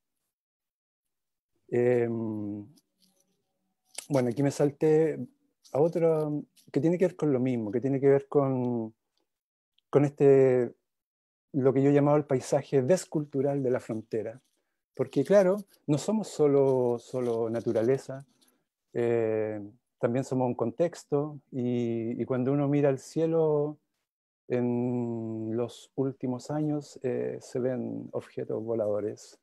Bueno, aquí me salté a otro que tiene que ver con lo mismo, que tiene que ver con lo que yo llamaba el paisaje descultural de la frontera. Porque claro, no somos solo naturaleza, también somos un contexto, y cuando uno mira al cielo en los últimos años, se ven objetos voladores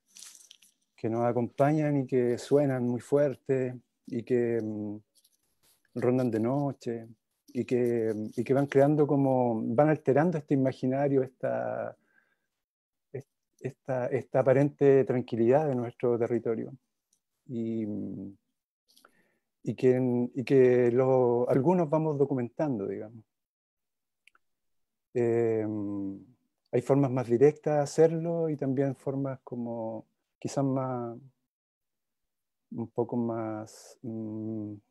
que nos acompañan y que suenan muy fuerte y que rondan de noche y que van creando van alterando este imaginario, esta aparente tranquilidad de nuestro territorio. Y que algunos vamos documentando, digamos. Hay formas más directas de hacerlo y también formas como quizás un poco más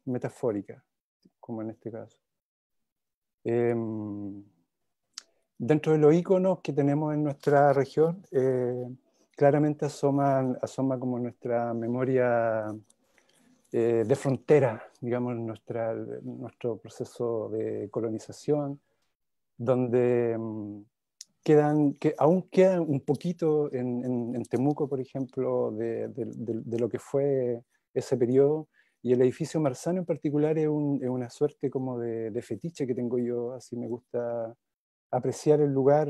metafóricas, como en este caso. Dentro de los iconos que tenemos en nuestra región, claramente asoma como nuestra memoria de frontera, digamos, nuestro proceso de colonización, donde aún queda un poquito en Temuco, por ejemplo, de lo que fue ese periodo, y el edificio Marzano en particular es una suerte como de fetiche que tengo yo, así me gusta apreciar el lugar,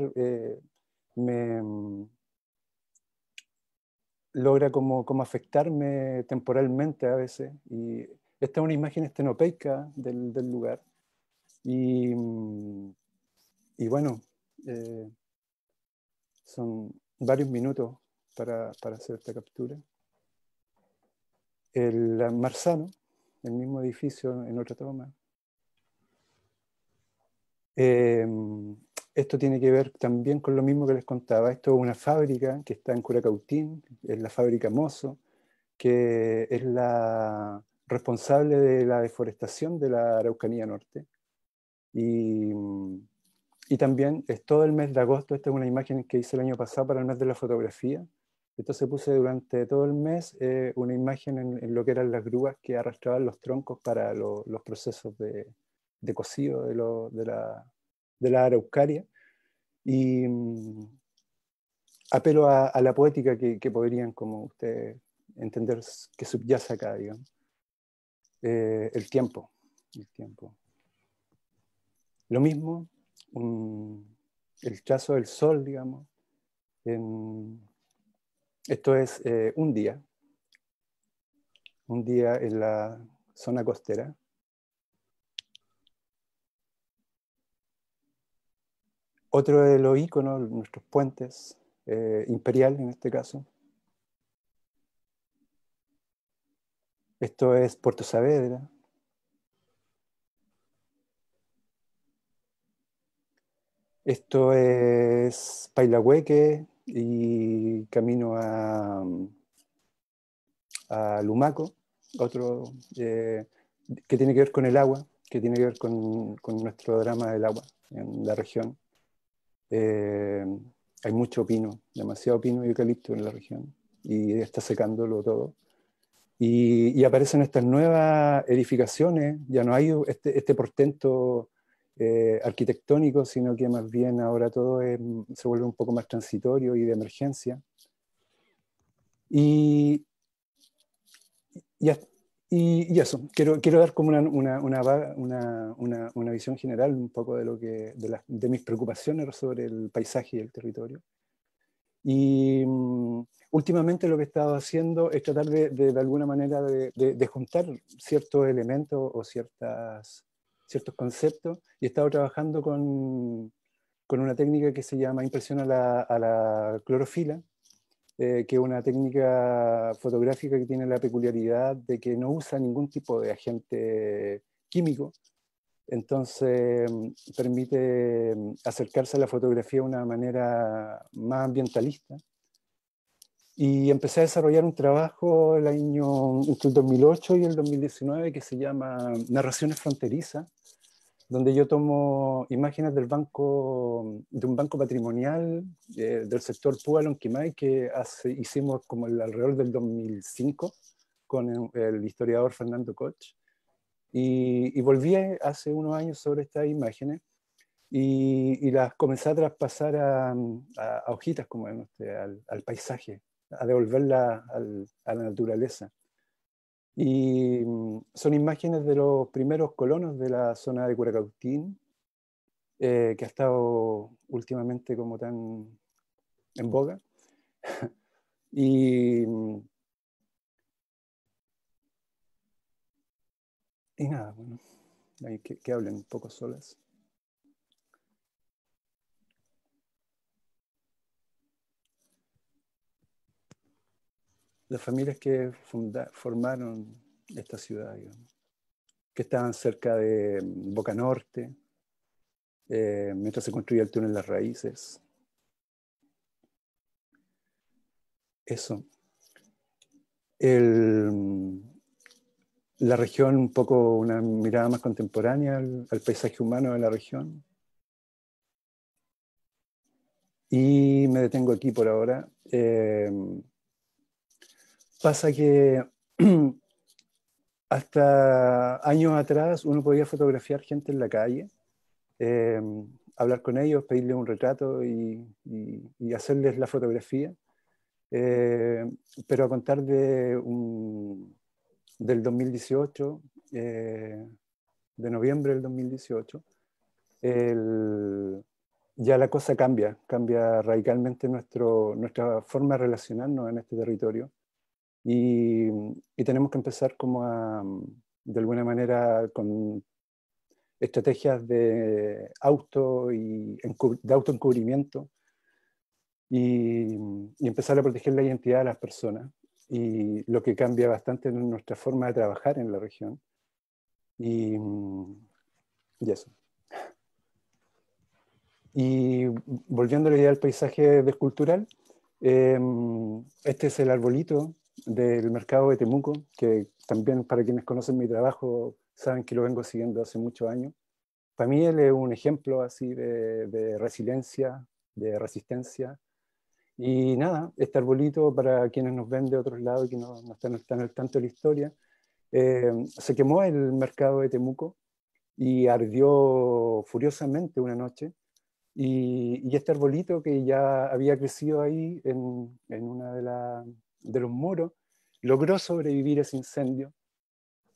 logra como afectarme temporalmente a veces, y Esta es una imagen estenopeica del lugar. Y bueno, son varios minutos para hacer esta captura. El Marzano, el mismo edificio en otra toma. Esto tiene que ver también con lo mismo que les contaba. Esto es una fábrica que está en Curacautín, es la fábrica Mozo, que es la responsable de la deforestación de la Araucanía Norte. Y también es todo el mes de agosto. Esta es una imagen que hice el año pasado para el mes de la fotografía. Entonces puse durante todo el mes una imagen en lo que eran las grúas que arrastraban los troncos para los procesos de cocido de la araucaria. Y apelo a la poética que podrían, como ustedes, entender que subyace acá, digamos. El tiempo. Lo mismo, el trazo del sol, digamos. Esto es un día en la zona costera. Otro de los íconos, nuestros puentes, Imperial en este caso. Esto es Puerto Saavedra. Esto es Pailahueque y camino a Lumaco, otro que tiene que ver con el agua, que tiene que ver con nuestro drama del agua en la región. Hay mucho pino, demasiado pino y eucalipto en la región, y está secándolo todo. Y aparecen estas nuevas edificaciones, ya no hay este portento arquitectónico, sino que más bien ahora todo se vuelve un poco más transitorio y de emergencia. Y eso, quiero dar como una visión general un poco de mis preocupaciones sobre el paisaje y el territorio. Y últimamente lo que he estado haciendo es tratar de alguna manera de juntar ciertos elementos o ciertos conceptos, y he estado trabajando con una técnica que se llama impresión a la clorofila, que es una técnica fotográfica que tiene la peculiaridad de que no usa ningún tipo de agente químico. Entonces permite acercarse a la fotografía de una manera más ambientalista. Y empecé a desarrollar un trabajo entre el 2008 y el 2019 que se llama Narraciones Fronterizas, donde yo tomo imágenes de un banco patrimonial del sector Púa-Lonquimay que hicimos como alrededor del 2005 con el historiador Fernando Koch. Y volví hace unos años sobre estas imágenes y las comencé a traspasar a hojitas como al paisaje, a devolverla a la naturaleza. Y son imágenes de los primeros colonos de la zona de Curacautín, que ha estado últimamente como tan en boga. y nada, bueno, que hablen un poco solas. Las familias que formaron esta ciudad, digamos, que estaban cerca de Boca Norte, mientras se construía el túnel Las Raíces. Eso. La región, un poco una mirada más contemporánea al paisaje humano de la región. Y me detengo aquí por ahora. Pasa que hasta años atrás uno podía fotografiar gente en la calle, hablar con ellos, pedirles un retrato y hacerles la fotografía. Pero a contar del 2018, de noviembre del 2018, ya la cosa cambia radicalmente nuestra forma de relacionarnos en este territorio, y tenemos que empezar como de alguna manera con estrategias de autoencubrimiento y empezar a proteger la identidad de las personas, y lo que cambia bastante en nuestra forma de trabajar en la región. Y eso. Y volviendo a la idea del paisaje descultural, este es el arbolito del mercado de Temuco, que también, para quienes conocen mi trabajo, saben que lo vengo siguiendo hace muchos años. Para mí él es un ejemplo así de resiliencia, de resistencia. Y nada, este arbolito, para quienes nos ven de otros lados y que no están al tanto de la historia, se quemó el mercado de Temuco y ardió furiosamente una noche. Y este arbolito, que ya había crecido ahí en una de los muros, logró sobrevivir ese incendio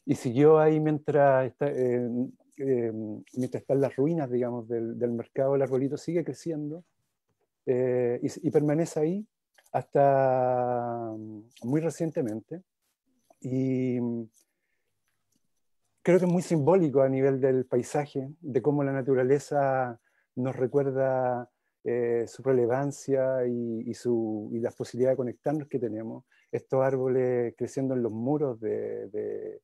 y siguió ahí mientras están las ruinas, digamos, del mercado. El arbolito sigue creciendo, y permanece ahí hasta muy recientemente. Y creo que es muy simbólico a nivel del paisaje, de cómo la naturaleza nos recuerda su relevancia y las posibilidades de conectarnos que tenemos. Estos árboles creciendo en los muros de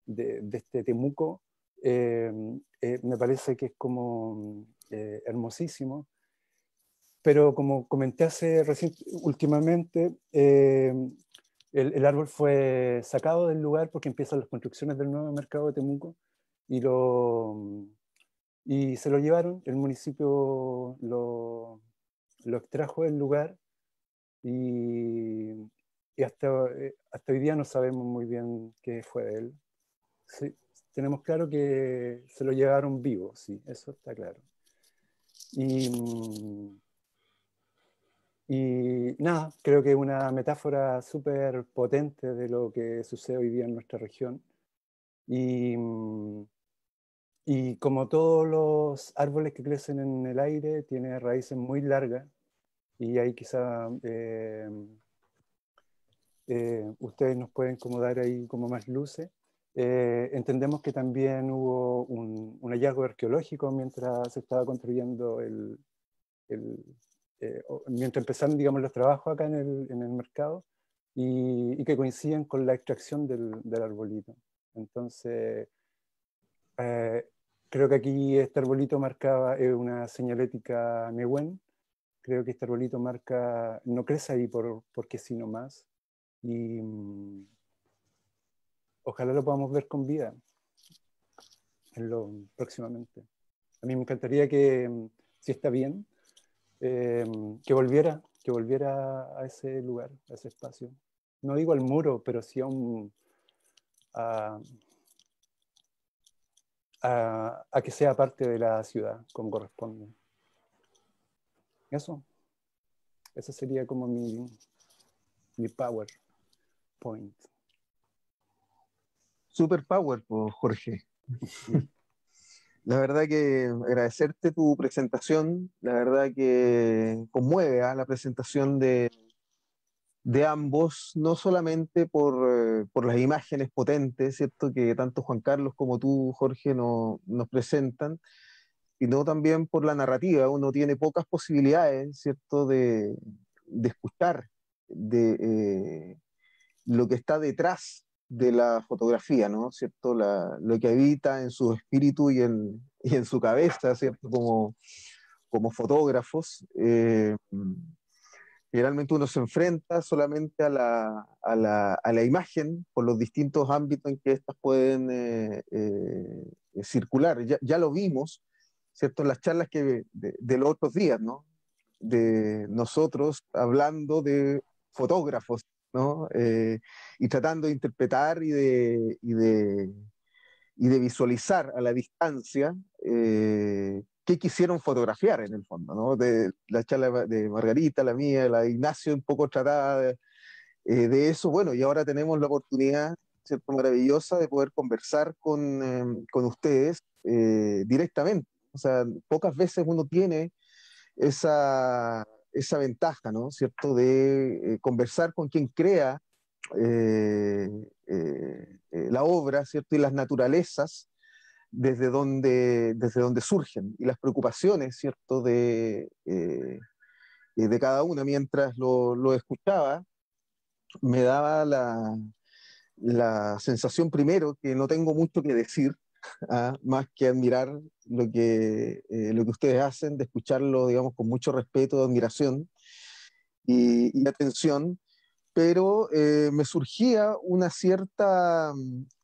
este Temuco, me parece que es como hermosísimo. Pero como comenté últimamente, el árbol fue sacado del lugar porque empiezan las construcciones del nuevo mercado de Temuco y se lo llevaron. El municipio lo extrajo del lugar y hasta hoy día no sabemos muy bien qué fue de él. Sí, tenemos claro que se lo llevaron vivo, sí, eso está claro. Y nada, creo que es una metáfora súper potente de lo que sucede hoy día en nuestra región. Y como todos los árboles que crecen en el aire, tiene raíces muy largas, y ahí quizá ustedes nos pueden como dar ahí como más luces. Entendemos que también hubo un hallazgo arqueológico mientras se estaba construyendo mientras empezaron, digamos, los trabajos acá en el mercado, y que coinciden con la extracción del arbolito. Entonces, creo que aquí este arbolito marcaba una señalética Nehuen. Creo que este arbolito marca, no crece ahí porque sí nomás, y ojalá lo podamos ver con vida próximamente. A mí me encantaría que, si está bien, que volviera a ese lugar, a ese espacio. No digo al muro, pero sí a que sea parte de la ciudad, como corresponde. Eso sería como mi PowerPoint. Super power, pues, Jorge. La verdad que agradecerte tu presentación. La verdad que conmueve la presentación de ambos, no solamente por las imágenes potentes, ¿cierto?, que tanto Juan Carlos como tú, Jorge, nos presentan, sino también por la narrativa. Uno tiene pocas posibilidades, ¿cierto?, de escuchar lo que está detrás de la fotografía, ¿no? ¿Cierto? Lo que habita en su espíritu y en su cabeza, ¿cierto? Como fotógrafos. Generalmente uno se enfrenta solamente a la imagen por los distintos ámbitos en que éstas pueden circular. Ya lo vimos, ¿cierto?, en las charlas de los otros días, ¿no?, de nosotros hablando de fotógrafos, ¿no? Y tratando de interpretar y de visualizar a la distancia qué quisieron fotografiar en el fondo, ¿no? De la charla de Margarita, la mía, la de Ignacio, un poco tratada de eso. Bueno, y ahora tenemos la oportunidad, ¿cierto?, maravillosa de poder conversar con ustedes directamente. O sea, pocas veces uno tiene esa ventaja, ¿no?, ¿cierto?, de conversar con quien crea la obra, ¿cierto? Y las naturalezas desde donde surgen y las preocupaciones, ¿cierto? De cada una. Mientras lo escuchaba, me daba la sensación primero que no tengo mucho que decir, más que admirar lo que ustedes hacen, de escucharlo, digamos, con mucho respeto, admiración y atención, pero me surgía una cierta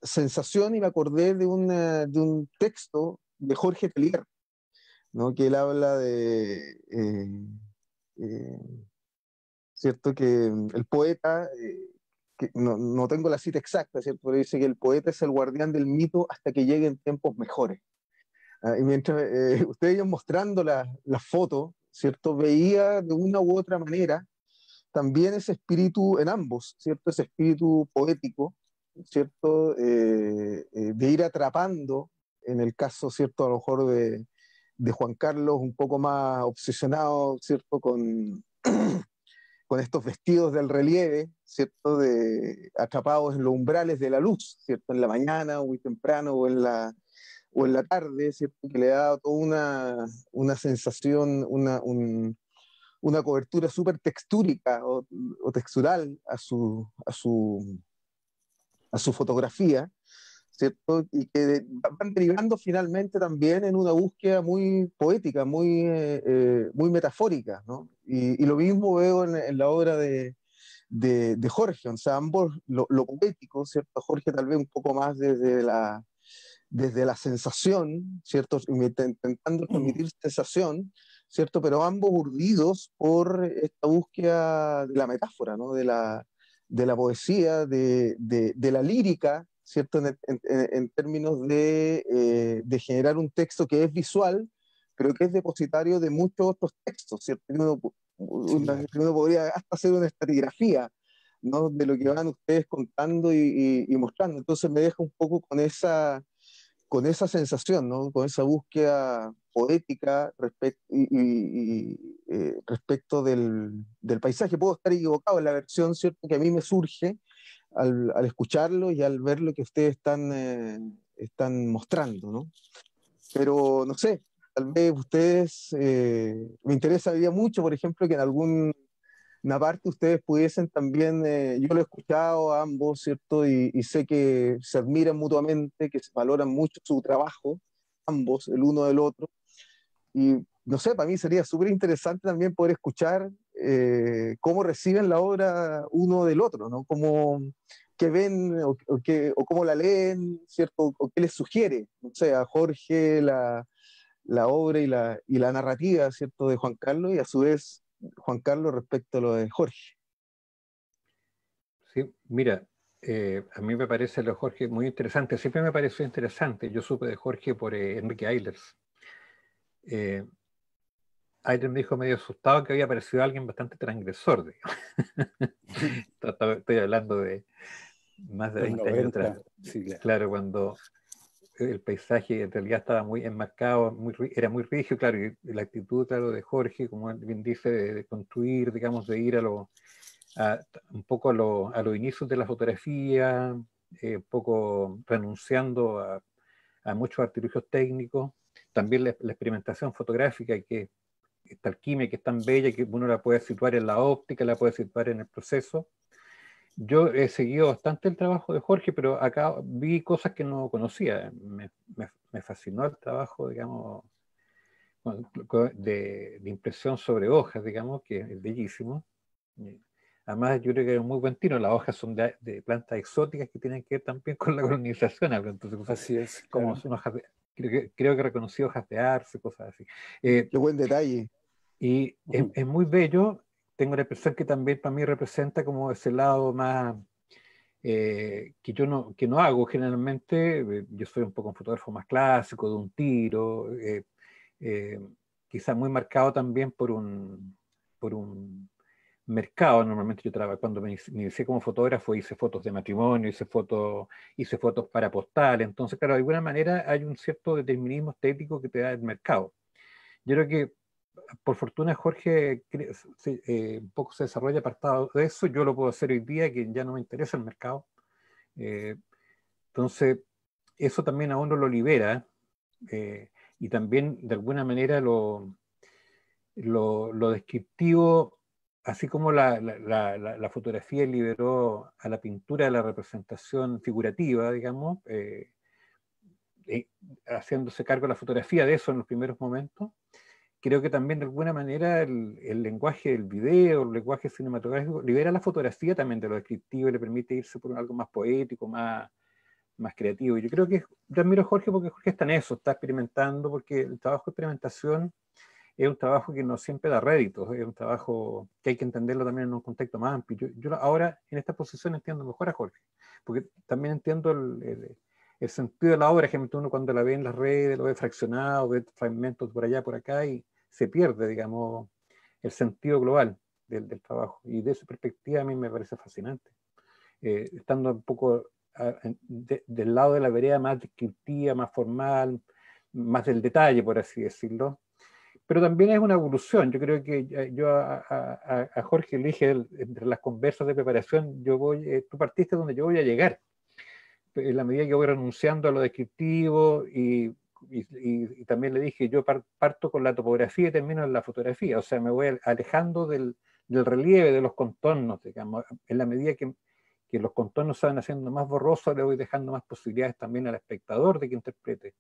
sensación y me acordé de un texto de Jorge Telier, ¿no? Que él habla eh, ¿cierto? Que el poeta, que no tengo la cita exacta, ¿cierto? Pero dice que el poeta es el guardián del mito hasta que lleguen tiempos mejores. Y mientras ustedes iban mostrando la foto, ¿cierto? Veía de una u otra manera también ese espíritu en ambos, ¿cierto? Ese espíritu poético, ¿cierto? De ir atrapando, en el caso, ¿cierto? A lo mejor de Juan Carlos, un poco más obsesionado, ¿cierto? Con estos vestidos del relieve, ¿cierto? Atrapados en los umbrales de la luz, ¿cierto? En la mañana, o muy temprano, o en la tarde, ¿cierto? Que le da toda una sensación, una cobertura súper textúrica o textural a su fotografía, ¿cierto? Y que van derivando finalmente también en una búsqueda muy poética, muy metafórica, ¿no? Y lo mismo veo en la obra de Jorge, o sea, ambos lo poético, ¿cierto? Jorge tal vez un poco más desde la sensación, ¿cierto? Intentando transmitir sensación, ¿cierto? Pero ambos urdidos por esta búsqueda de la metáfora, ¿no? De la poesía, de la lírica, ¿cierto? En términos de generar un texto que es visual, pero que es depositario de muchos otros textos, ¿cierto? Que uno podría hasta hacer una estratigrafía, ¿no? De lo que van ustedes contando y mostrando. Entonces me deja un poco con esa sensación, ¿no? Con esa búsqueda poética respecto del paisaje. Puedo estar equivocado en la versión, ¿cierto?, que a mí me surge al escucharlo y al ver lo que ustedes están mostrando, ¿no? Pero no sé, tal vez ustedes, me interesaría mucho, por ejemplo, que en una parte ustedes pudiesen también, yo lo he escuchado a ambos, ¿cierto? Y sé que se admiran mutuamente, que se valoran mucho su trabajo, ambos, el uno del otro. Y no sé, para mí sería súper interesante también poder escuchar cómo reciben la obra uno del otro, ¿no? Cómo, qué ven o cómo la leen, ¿cierto? O qué les sugiere, no sé, a Jorge la obra y la narrativa, ¿cierto?, de Juan Carlos, y a su vez Juan Carlos respecto a lo de Jorge. Sí, mira, a mí me parece lo de Jorge muy interesante, siempre me pareció interesante. Yo supe de Jorge por Enrique Eilers. Eilers me dijo medio asustado que había aparecido alguien bastante transgresor, digamos. Estoy hablando de más de 20 años atrás. Sí, claro. Claro, cuando el paisaje en realidad estaba muy enmarcado, era muy rígido, claro, y la actitud, claro, de Jorge, como él bien dice, de construir, digamos, de ir un poco a los inicios de la fotografía, un poco renunciando a muchos artilugios técnicos, también la experimentación fotográfica, que esta alquimia que es tan bella, que uno la puede situar en la óptica, la puede situar en el proceso. Yo he seguido bastante el trabajo de Jorge, pero acá vi cosas que no conocía. Me fascinó el trabajo, digamos, de impresión sobre hojas, digamos, que es bellísimo. Además, yo creo que es un muy buen tiro. Las hojas son de plantas exóticas que tienen que ver también con la colonización. Entonces, Así es, como claro. son hojas creo que reconocí hojas de arce, cosas así. Qué buen detalle. Y es muy bello. Tengo la impresión que también para mí representa como ese lado más que no hago generalmente. Yo soy un poco un fotógrafo más clásico, de un tiro, eh, quizá muy marcado también por un mercado. Normalmente yo trabajo, cuando me inicié como fotógrafo, hice fotos de matrimonio, hice fotos para postales. Entonces, claro, de alguna manera hay un cierto determinismo estético que te da el mercado. Yo creo que por fortuna Jorge un poco se desarrolla apartado de eso. Yo lo puedo hacer hoy día, que ya no me interesa el mercado. Entonces, eso también a uno lo libera, y también de alguna manera lo descriptivo, así como la fotografía liberó a la pintura de la representación figurativa, digamos, haciéndose cargo de la fotografía de eso en los primeros momentos, creo que también de alguna manera el lenguaje del video, el lenguaje cinematográfico, libera la fotografía también de lo descriptivo y le permite irse por algo más poético, más creativo. Y yo creo que yo admiro a Jorge porque Jorge está en eso, está experimentando, porque el trabajo de experimentación es un trabajo que no siempre da réditos, es un trabajo que hay que entenderlo también en un contexto más amplio. Yo ahora en esta posición entiendo mejor a Jorge, porque también entiendo el sentido de la obra. Ejemplo, uno cuando la ve en las redes, lo ve fraccionado, ve fragmentos por allá, por acá, y se pierde, digamos, el sentido global del trabajo. Y de esa perspectiva a mí me parece fascinante. Estando un poco del lado de la vereda más descriptiva, más formal, más del detalle, por así decirlo. Pero también es una evolución. Yo creo que yo a Jorge le dije entre las conversas de preparación, tú partiste donde yo voy a llegar. En la medida que voy renunciando a lo descriptivo y también le dije, yo parto con la topografía y termino en la fotografía. O sea, me voy alejando del relieve, de los contornos, digamos. En la medida que los contornos se van haciendo más borrosos, le voy dejando más posibilidades también al espectador de que interprete.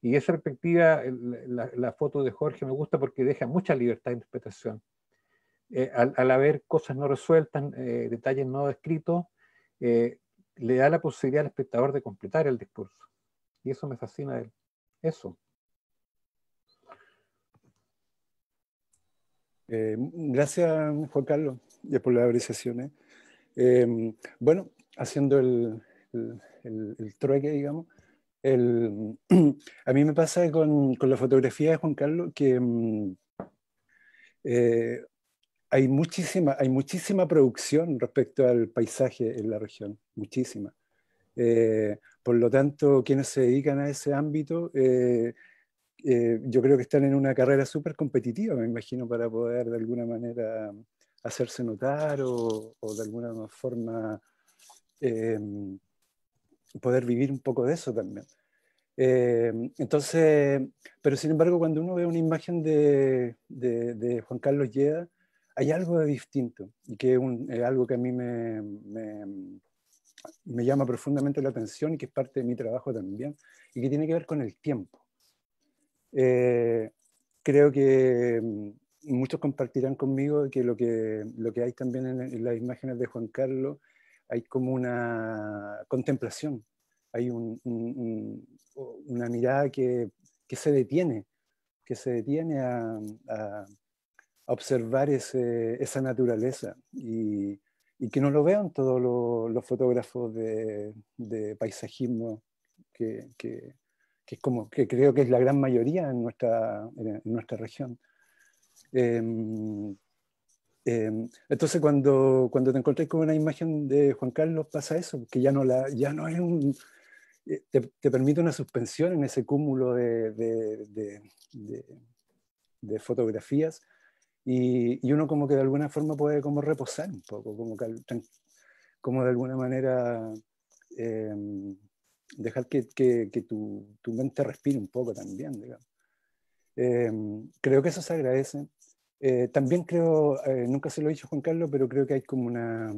Y esa perspectiva, la foto de Jorge me gusta porque deja mucha libertad de interpretación. Al haber cosas no resueltas, detalles no descritos, le da la posibilidad al espectador de completar el discurso. Y eso me fascina de él. Eso. Gracias, Juan Carlos, por las apreciaciones. Bueno, haciendo el trueque, digamos, a mí me pasa con la fotografía de Juan Carlos que hay muchísima producción respecto al paisaje en la región, muchísima. Por lo tanto, quienes se dedican a ese ámbito, yo creo que están en una carrera súper competitiva, me imagino, para poder de alguna manera hacerse notar o de alguna forma poder vivir un poco de eso también. Entonces, pero sin embargo, cuando uno ve una imagen de Juan Carlos Lleda, hay algo de distinto y que es algo que a mí me llama profundamente la atención y que es parte de mi trabajo también y que tiene que ver con el tiempo. Creo que muchos compartirán conmigo que lo que hay también en las imágenes de Juan Carlos, hay como una contemplación, hay una mirada que se detiene a observar esa naturaleza y que no lo vean todos los fotógrafos de paisajismo que es como que creo que es la gran mayoría en nuestra región. Entonces cuando te encontrás con una imagen de Juan Carlos pasa eso, que ya no es te permite una suspensión en ese cúmulo de fotografías y uno como que de alguna forma puede como reposar un poco, como de alguna manera dejar que tu mente respire un poco también, digamos. Creo que eso se agradece. También creo, nunca se lo he dicho a Juan Carlos, pero creo que hay como una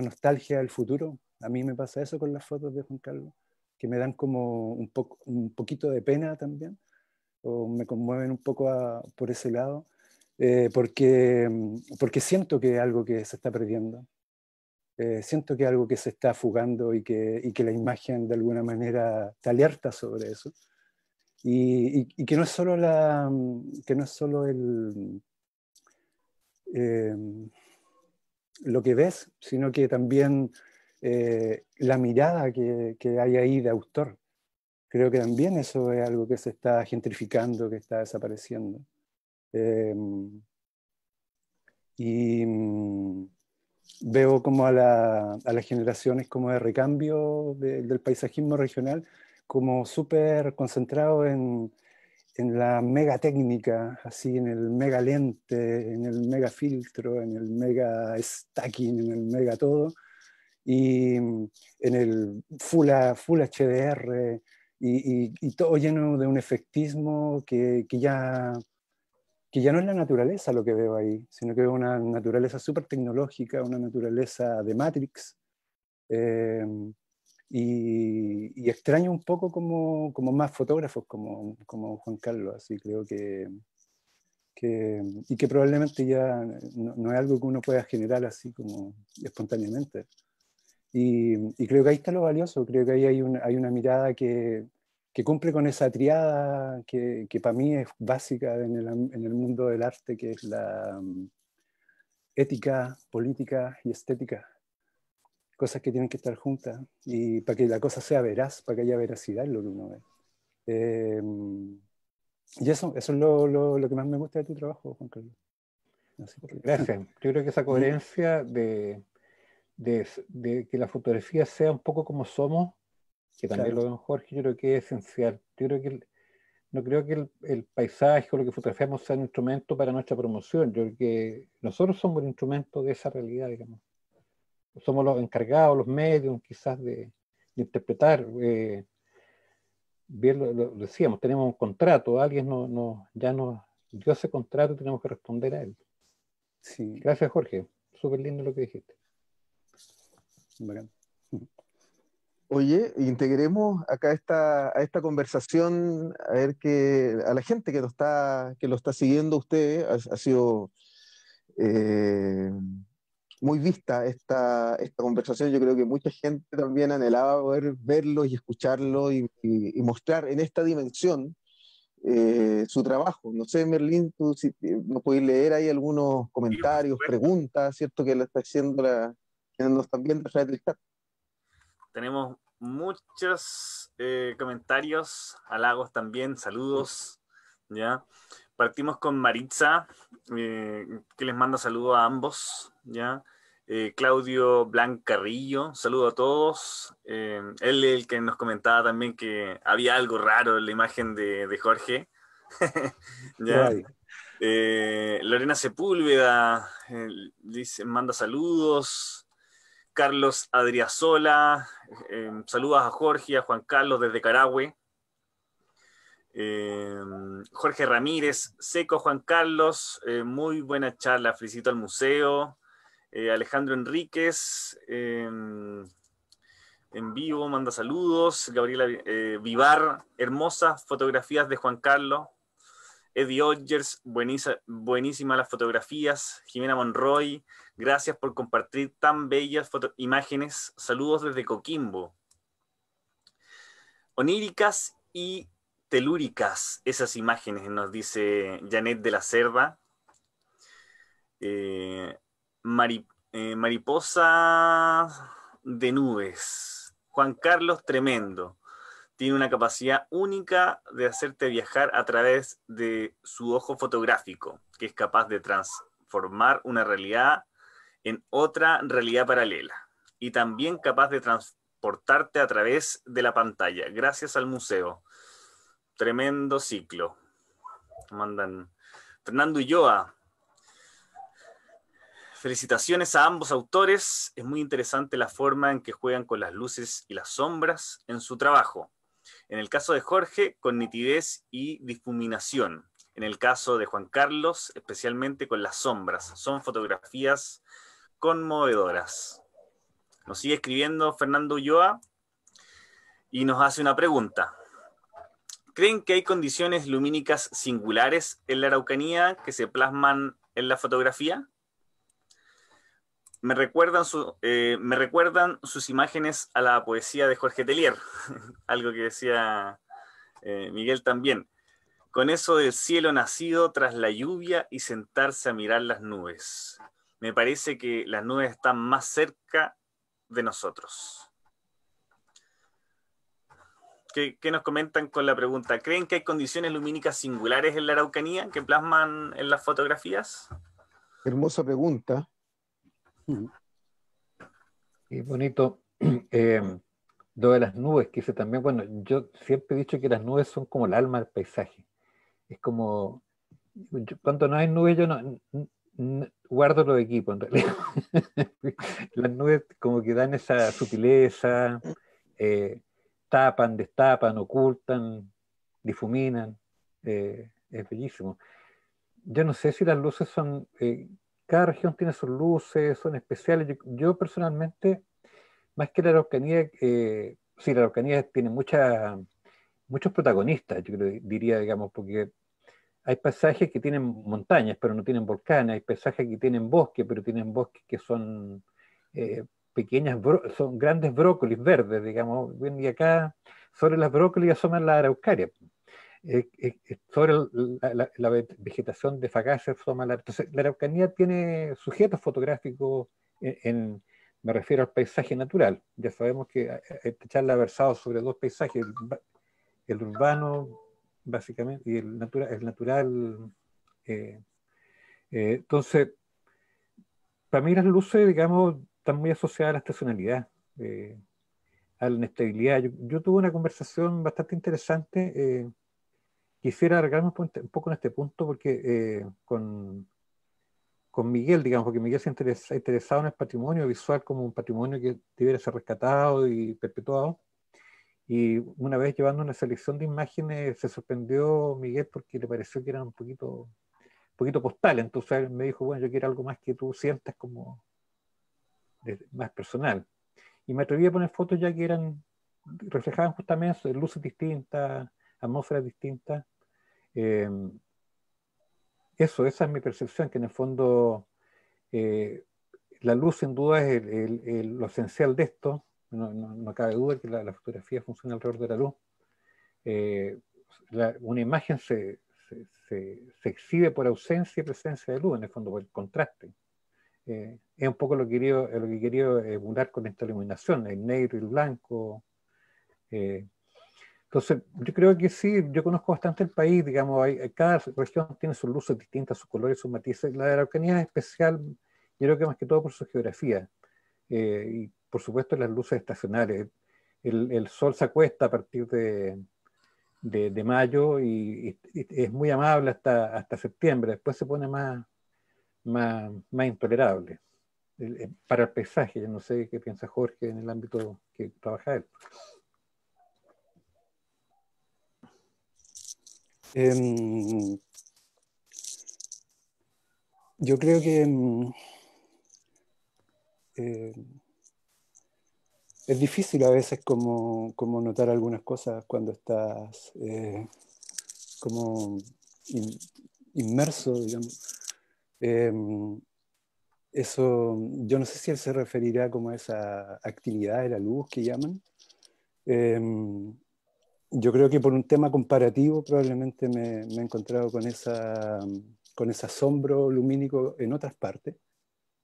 nostalgia del futuro. A mí me pasa eso con las fotos de Juan Carlos, que me dan como un poquito de pena también, o me conmueven un poco por ese lado, porque siento que es algo que se está perdiendo. Siento que es algo que se está fugando y que la imagen de alguna manera te alerta sobre eso. Y que no es solo lo que ves, sino que también la mirada que hay ahí de autor. Creo que también eso es algo que se está gentrificando, que está desapareciendo. Veo como a las generaciones como de recambio del paisajismo regional como súper concentrado en la mega técnica, así en el mega lente, en el mega filtro, en el mega stacking, en el mega todo, y en el full HDR, y todo lleno de un efectismo que ya no es la naturaleza lo que veo ahí, sino que es una naturaleza súper tecnológica, una naturaleza de Matrix, y extraño un poco como más fotógrafos como Juan Carlos, así creo y que probablemente ya no es algo que uno pueda generar así como espontáneamente. Y creo que ahí está lo valioso, creo que ahí hay una mirada que cumple con esa triada que para mí es básica en el mundo del arte, que es la ética, política y estética. Cosas que tienen que estar juntas, y para que la cosa sea veraz, para que haya veracidad en lo que uno ve. Y eso es lo que más me gusta de tu trabajo, Juan Carlos. Así que... Gracias. Yo creo que esa coherencia de que la fotografía sea un poco como somos, que también Claro. lo veo en Jorge, yo creo que es esencial. Yo creo que no creo que el paisaje o lo que fotografiamos sea un instrumento para nuestra promoción. Yo creo que nosotros somos el instrumento de esa realidad, digamos. Somos los encargados, los medios, quizás de interpretar. Bien lo decíamos, tenemos un contrato, alguien ya nos dio ese contrato y tenemos que responder a él. Sí. Gracias, Jorge. Súper lindo lo que dijiste. Bacán. Oye, integremos acá a esta conversación, a ver a la gente que lo está siguiendo a usted, ha sido muy vista esta conversación. Yo creo que mucha gente también anhelaba poder verlo y escucharlo y mostrar en esta dimensión su trabajo. No sé, Merlín, tú si nos podés leer ahí algunos Sí, por comentarios, supuesto. preguntas, ¿cierto? Que la está haciendo que nos están viendo a través del chat. Tenemos muchos comentarios, halagos también, saludos. ¿Ya? Partimos con Maritza, que les manda saludos a ambos. ¿Ya? Claudio Blancarrillo, saludo a todos. Él es el que nos comentaba también que había algo raro en la imagen de Jorge. ¿Ya? Lorena Sepúlveda dice, manda saludos. Carlos Adriasola, saludos a Jorge y a Juan Carlos desde Carahue. Jorge Ramírez, seco Juan Carlos, muy buena charla, felicito al museo. Alejandro Enríquez, en vivo, manda saludos. Gabriela Vivar, hermosas fotografías de Juan Carlos. Eddie Odgers, buenísimas las fotografías. Jimena Monroy, gracias por compartir tan bellas imágenes. Saludos desde Coquimbo. Oníricas y telúricas esas imágenes, nos dice Janet de la Cerda. Mariposa de nubes. Juan Carlos, tremendo. Tiene una capacidad única de hacerte viajar a través de su ojo fotográfico, que es capaz de transformar una realidad en otra realidad paralela, y también capaz de transportarte a través de la pantalla, gracias al museo. Tremendo ciclo. Mandan Fernando Ulloa. Felicitaciones a ambos autores. Es muy interesante la forma en que juegan con las luces y las sombras en su trabajo. En el caso de Jorge, con nitidez y difuminación. En el caso de Juan Carlos, especialmente con las sombras. Son fotografías conmovedoras. Nos sigue escribiendo Fernando Ulloa y nos hace una pregunta. ¿Creen que hay condiciones lumínicas singulares en la Araucanía que se plasman en la fotografía? Me recuerdan sus imágenes a la poesía de Jorge Tellier, algo que decía Miguel también. Con eso del cielo nacido tras la lluvia y sentarse a mirar las nubes. Me parece que las nubes están más cerca de nosotros. ¿Qué nos comentan con la pregunta? ¿Creen que hay condiciones lumínicas singulares en la Araucanía que plasman en las fotografías? Hermosa pregunta. Y bonito. Lo de las nubes, que también, bueno, yo siempre he dicho que las nubes son como el alma del paisaje. Es como, cuando no hay nubes, guardo los equipos en realidad. Las nubes como que dan esa sutileza, tapan, destapan, ocultan, difuminan. Es bellísimo. Yo no sé si las luces son... cada región tiene sus luces, son especiales. Yo personalmente, más que la Araucanía, sí, la Araucanía tiene muchos protagonistas, yo creo, diría, digamos, porque hay paisajes que tienen montañas, pero no tienen volcanes, hay paisajes que tienen bosques, pero tienen bosques que son son grandes brócolis verdes, digamos, y acá sobre las brócolis asoman las araucarias. Sobre la vegetación de Fagaces, entonces la Araucanía tiene sujetos fotográficos me refiero al paisaje natural. Ya sabemos que esta charla ha versado sobre dos paisajes, el urbano básicamente y el natural. Entonces, para mí las luces, digamos, están muy asociadas a la estacionalidad, a la inestabilidad. Yo tuve una conversación bastante interesante. Quisiera alargarme un poco en este punto porque con Miguel, digamos, porque Miguel se ha interesado en el patrimonio visual como un patrimonio que debiera ser rescatado y perpetuado. Y una vez llevando una selección de imágenes, se sorprendió Miguel porque le pareció que eran un poquito postal. Entonces él me dijo, bueno, yo quiero algo más que tú sientas como más personal. Y me atreví a poner fotos ya que reflejaban justamente luces distintas, atmósferas distintas. Esa es mi percepción, que en el fondo la luz sin duda es lo esencial de esto. No cabe duda que la fotografía funciona alrededor de la luz. Una imagen se exhibe por ausencia y presencia de luz, en el fondo, por el contraste. Es un poco lo que quería emular con esta iluminación, el negro y el blanco. Entonces, yo creo que sí, yo conozco bastante el país, digamos, cada región tiene sus luces distintas, sus colores, sus matices. La Araucanía es especial, yo creo que más que todo por su geografía. Y por supuesto las luces estacionales. El sol se acuesta a partir de mayo y es muy amable hasta septiembre, después se pone más intolerable para el paisaje. Yo no sé qué piensa Jorge en el ámbito que trabaja él. Yo creo que es difícil a veces como notar algunas cosas cuando estás como inmerso, digamos. Eso, yo no sé si él se referirá como a esa actividad de la luz que llaman. Yo creo que por un tema comparativo probablemente me he encontrado con ese asombro lumínico en otras partes.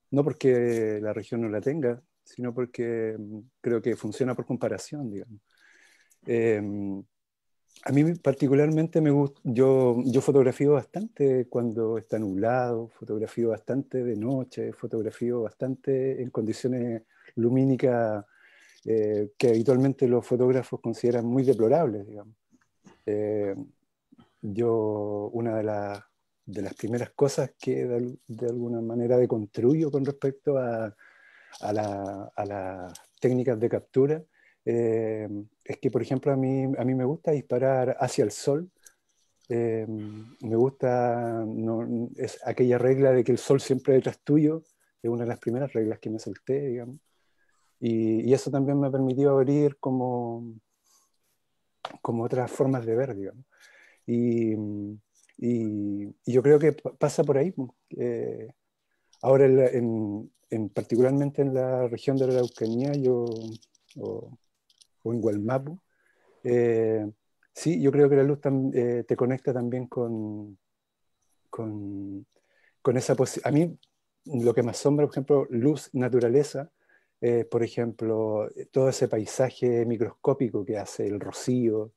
No porque la región no la tenga, sino porque creo que funciona por comparación, digamos. A mí particularmente me gusta, yo fotografío bastante cuando está nublado, fotografío bastante de noche, fotografío bastante en condiciones lumínicas que habitualmente los fotógrafos consideran muy deplorables, digamos. Una de las primeras cosas que de alguna manera deconstruyo con respecto a las técnicas de captura es que, por ejemplo, a mí me gusta disparar hacia el sol. Me gusta, es aquella regla de que el sol siempre detrás tuyo, es una de las primeras reglas que me solté, digamos. Y eso también me ha permitido abrir como otras formas de ver, digamos. Y yo creo que pasa por ahí. Ahora, particularmente en la región de la Araucanía o en Gualmapu, sí, yo creo que la luz te conecta también con esa posibilidad. A mí, lo que me asombra, por ejemplo, luz, naturaleza, por ejemplo, todo ese paisaje microscópico que hace el rocío,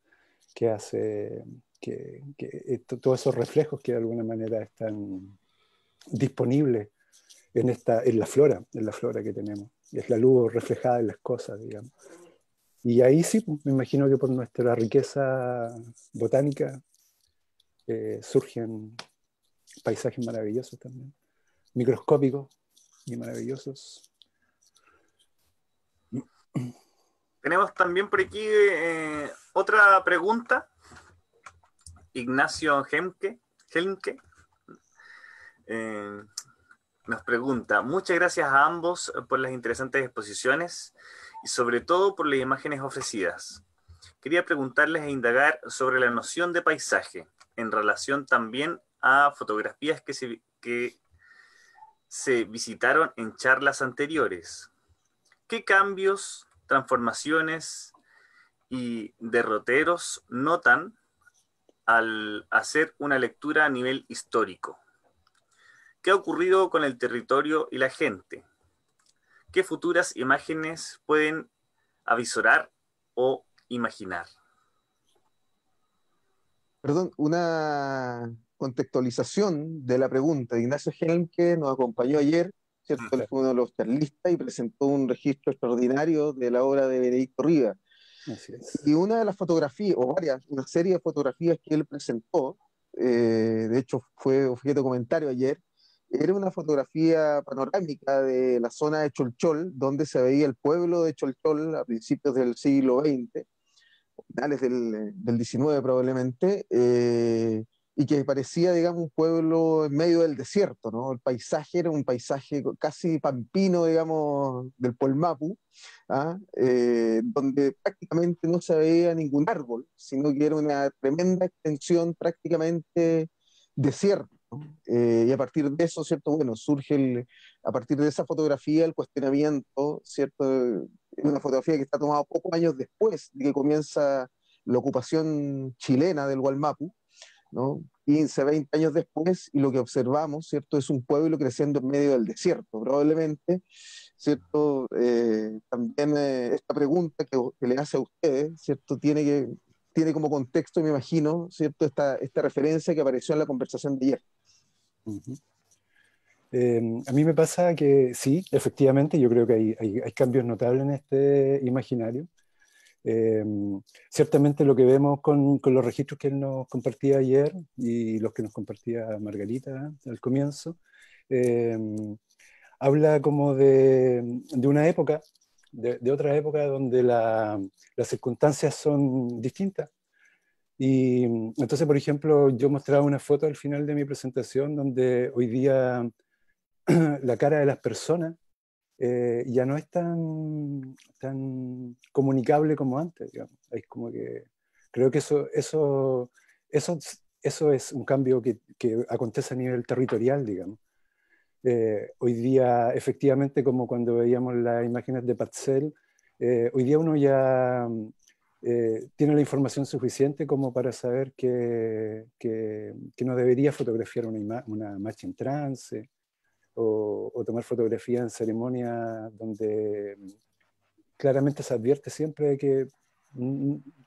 que hace todos esos reflejos que de alguna manera están disponibles en la flora que tenemos. Es la luz reflejada en las cosas, digamos. Y ahí sí, me imagino que por nuestra riqueza botánica surgen paisajes maravillosos también. microscópicos y maravillosos. Tenemos también por aquí otra pregunta. Ignacio Helmke nos pregunta: muchas gracias a ambos por las interesantes exposiciones y sobre todo por las imágenes ofrecidas. Quería preguntarles e indagar sobre la noción de paisaje en relación también a fotografías que se visitaron en charlas anteriores. ¿Qué cambios, transformaciones y derroteros notan al hacer una lectura a nivel histórico? ¿Qué ha ocurrido con el territorio y la gente? ¿Qué futuras imágenes pueden avisorar o imaginar? Perdón, una contextualización de la pregunta. Ignacio Helm, que nos acompañó ayer, ¿cierto? Él fue uno de los charlistas y presentó un registro extraordinario de la obra de Benedicto Rivas. Así es. Y una de las fotografías, o varias, una serie de fotografías que él presentó, de hecho fue objeto de comentario ayer, era una fotografía panorámica de la zona de Cholchol, donde se veía el pueblo de Cholchol a principios del siglo XX, finales del XIX probablemente, y que parecía, digamos, un pueblo en medio del desierto, ¿no? El paisaje era un paisaje casi pampino, digamos, del Polmapu, ¿ah? Donde prácticamente no se veía ningún árbol, sino que era una tremenda extensión prácticamente desierta. ¿No? Y a partir de eso, ¿cierto? Bueno, a partir de esa fotografía el cuestionamiento, ¿cierto? Una fotografía que está tomada pocos años después de que comienza la ocupación chilena del Gualmapu, ¿no? 15, 20 años después, y lo que observamos, ¿cierto? Es un pueblo creciendo en medio del desierto, probablemente, ¿cierto? También esta pregunta que le hace a ustedes, ¿cierto? Tiene como contexto, me imagino, ¿cierto? Esta referencia que apareció en la conversación de ayer. Uh-huh. A mí me pasa que sí, efectivamente, yo creo que hay cambios notables en este imaginario. Ciertamente lo que vemos con los registros que él nos compartía ayer y los que nos compartía Margarita al comienzo, habla como de una época, de otra época donde las circunstancias son distintas. Y entonces, por ejemplo, yo mostraba una foto al final de mi presentación donde hoy día la cara de las personas ya no es tan comunicable como antes, digamos. Es como que creo que eso es un cambio que acontece a nivel territorial, digamos. Hoy día, efectivamente, como cuando veíamos las imágenes de Parcel, hoy día uno ya tiene la información suficiente como para saber que no debería fotografiar una marcha en trance, o tomar fotografía en ceremonias donde claramente se advierte siempre de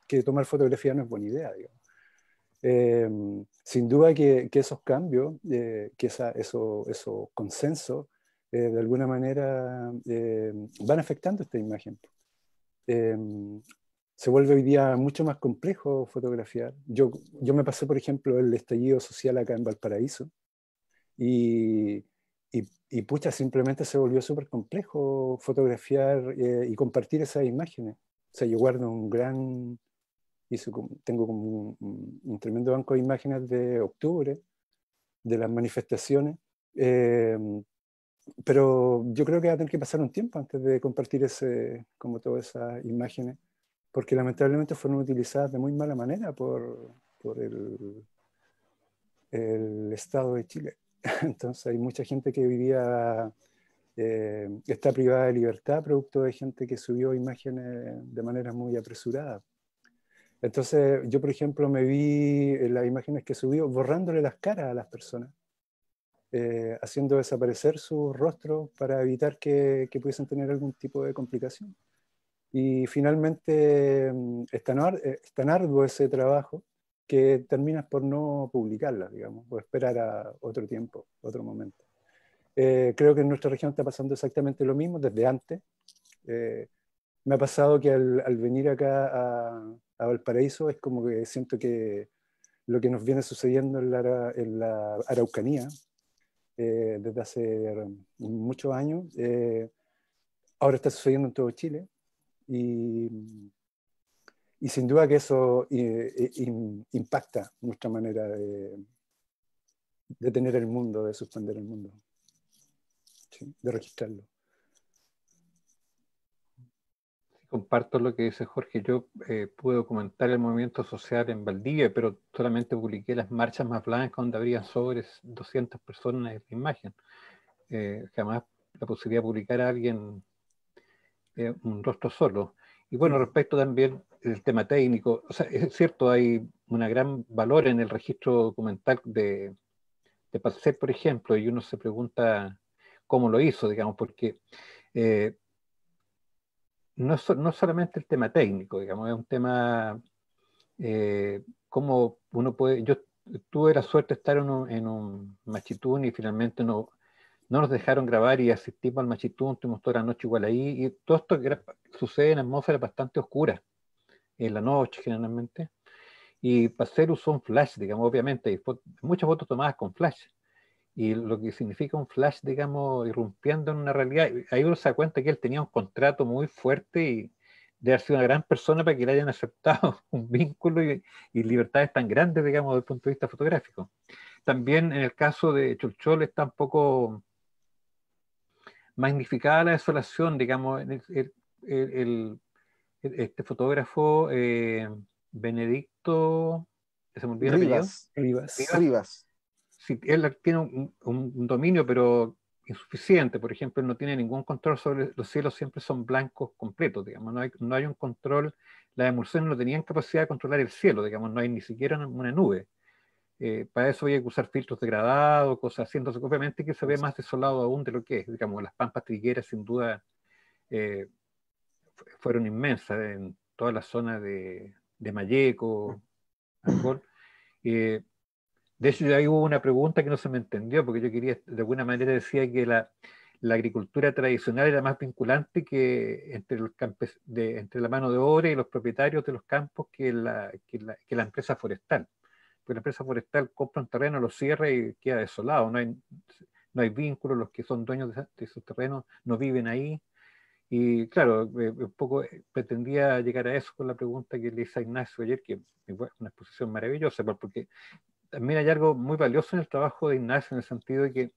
que tomar fotografía no es buena idea, digamos. Sin duda que esos cambios, que esos consensos, de alguna manera van afectando esta imagen. Se vuelve hoy día mucho más complejo fotografiar. Yo me pasé, por ejemplo, el estallido social acá en Valparaíso, y pucha, simplemente se volvió súper complejo fotografiar y compartir esas imágenes. O sea, yo guardo tengo como un tremendo banco de imágenes de octubre, de las manifestaciones, pero yo creo que va a tener que pasar un tiempo antes de compartir como todas esas imágenes, porque lamentablemente fueron utilizadas de muy mala manera por el Estado de Chile. Entonces hay mucha gente que hoy día está privada de libertad producto de gente que subió imágenes de manera muy apresurada. Entonces yo, por ejemplo, me vi en las imágenes que subió borrándole las caras a las personas, haciendo desaparecer sus rostros para evitar que pudiesen tener algún tipo de complicación. Y finalmente es tan arduo ese trabajo que terminas por no publicarlas, digamos, o esperar a otro tiempo, otro momento. Creo que en nuestra región está pasando exactamente lo mismo desde antes. Me ha pasado que al venir acá a Valparaíso es como que siento que lo que nos viene sucediendo en la Araucanía desde hace muchos años. Ahora está sucediendo en todo Chile y sin duda que eso impacta nuestra manera de tener el mundo, de suspender el mundo, ¿sí? De registrarlo. Comparto lo que dice Jorge. Yo pude documentar el movimiento social en Valdivia, pero solamente publiqué las marchas más blancas donde habría sobre 200 personas en la imagen. Jamás la posibilidad de publicar a alguien un rostro solo. Y bueno, respecto también del tema técnico, o sea, es cierto, hay un gran valor en el registro documental de Passer, por ejemplo, y uno se pregunta cómo lo hizo, digamos, porque no solamente el tema técnico, digamos, es un tema cómo uno puede. Yo tuve la suerte de estar en un machitún y finalmente no nos dejaron grabar y asistimos al machitún, estuvimos toda la noche igual ahí, y todo esto sucede en atmósferas bastante oscuras, en la noche generalmente, y Passer usó un flash, digamos, obviamente, y muchas fotos tomadas con flash, y lo que significa un flash, digamos, irrumpiendo en una realidad, ahí uno se da cuenta que él tenía un contrato muy fuerte y de haber sido una gran persona para que le hayan aceptado un vínculo y libertades tan grandes, digamos, desde el punto de vista fotográfico. También en el caso de Chulchol está un poco magnificada la desolación, digamos, este fotógrafo Benedicto, se me olvidó el apellido. Rivas. Sí, él tiene un dominio, pero insuficiente. Por ejemplo, él no tiene ningún control sobre los cielos, siempre son blancos completos, digamos, no hay un control. Las emulsiones no tenían capacidad de controlar el cielo, digamos, no hay ni siquiera una nube. Para eso hay que usar filtros degradados, cosas así. Entonces, obviamente que se ve más desolado aún de lo que es. Digamos, las pampas trigueras, sin duda, fueron inmensas en toda la zona de Malleco, Angol. De hecho, ahí hubo una pregunta que no se me entendió, porque yo quería, de alguna manera decía que la agricultura tradicional era más vinculante que entre la mano de obra y los propietarios de los campos que la empresa forestal. Porque la empresa forestal compra un terreno, lo cierra y queda desolado, no hay vínculos, los que son dueños de esos terrenos no viven ahí. Y claro, un poco pretendía llegar a eso con la pregunta que le hice a Ignacio ayer, que es una exposición maravillosa, porque también hay algo muy valioso en el trabajo de Ignacio, en el sentido de que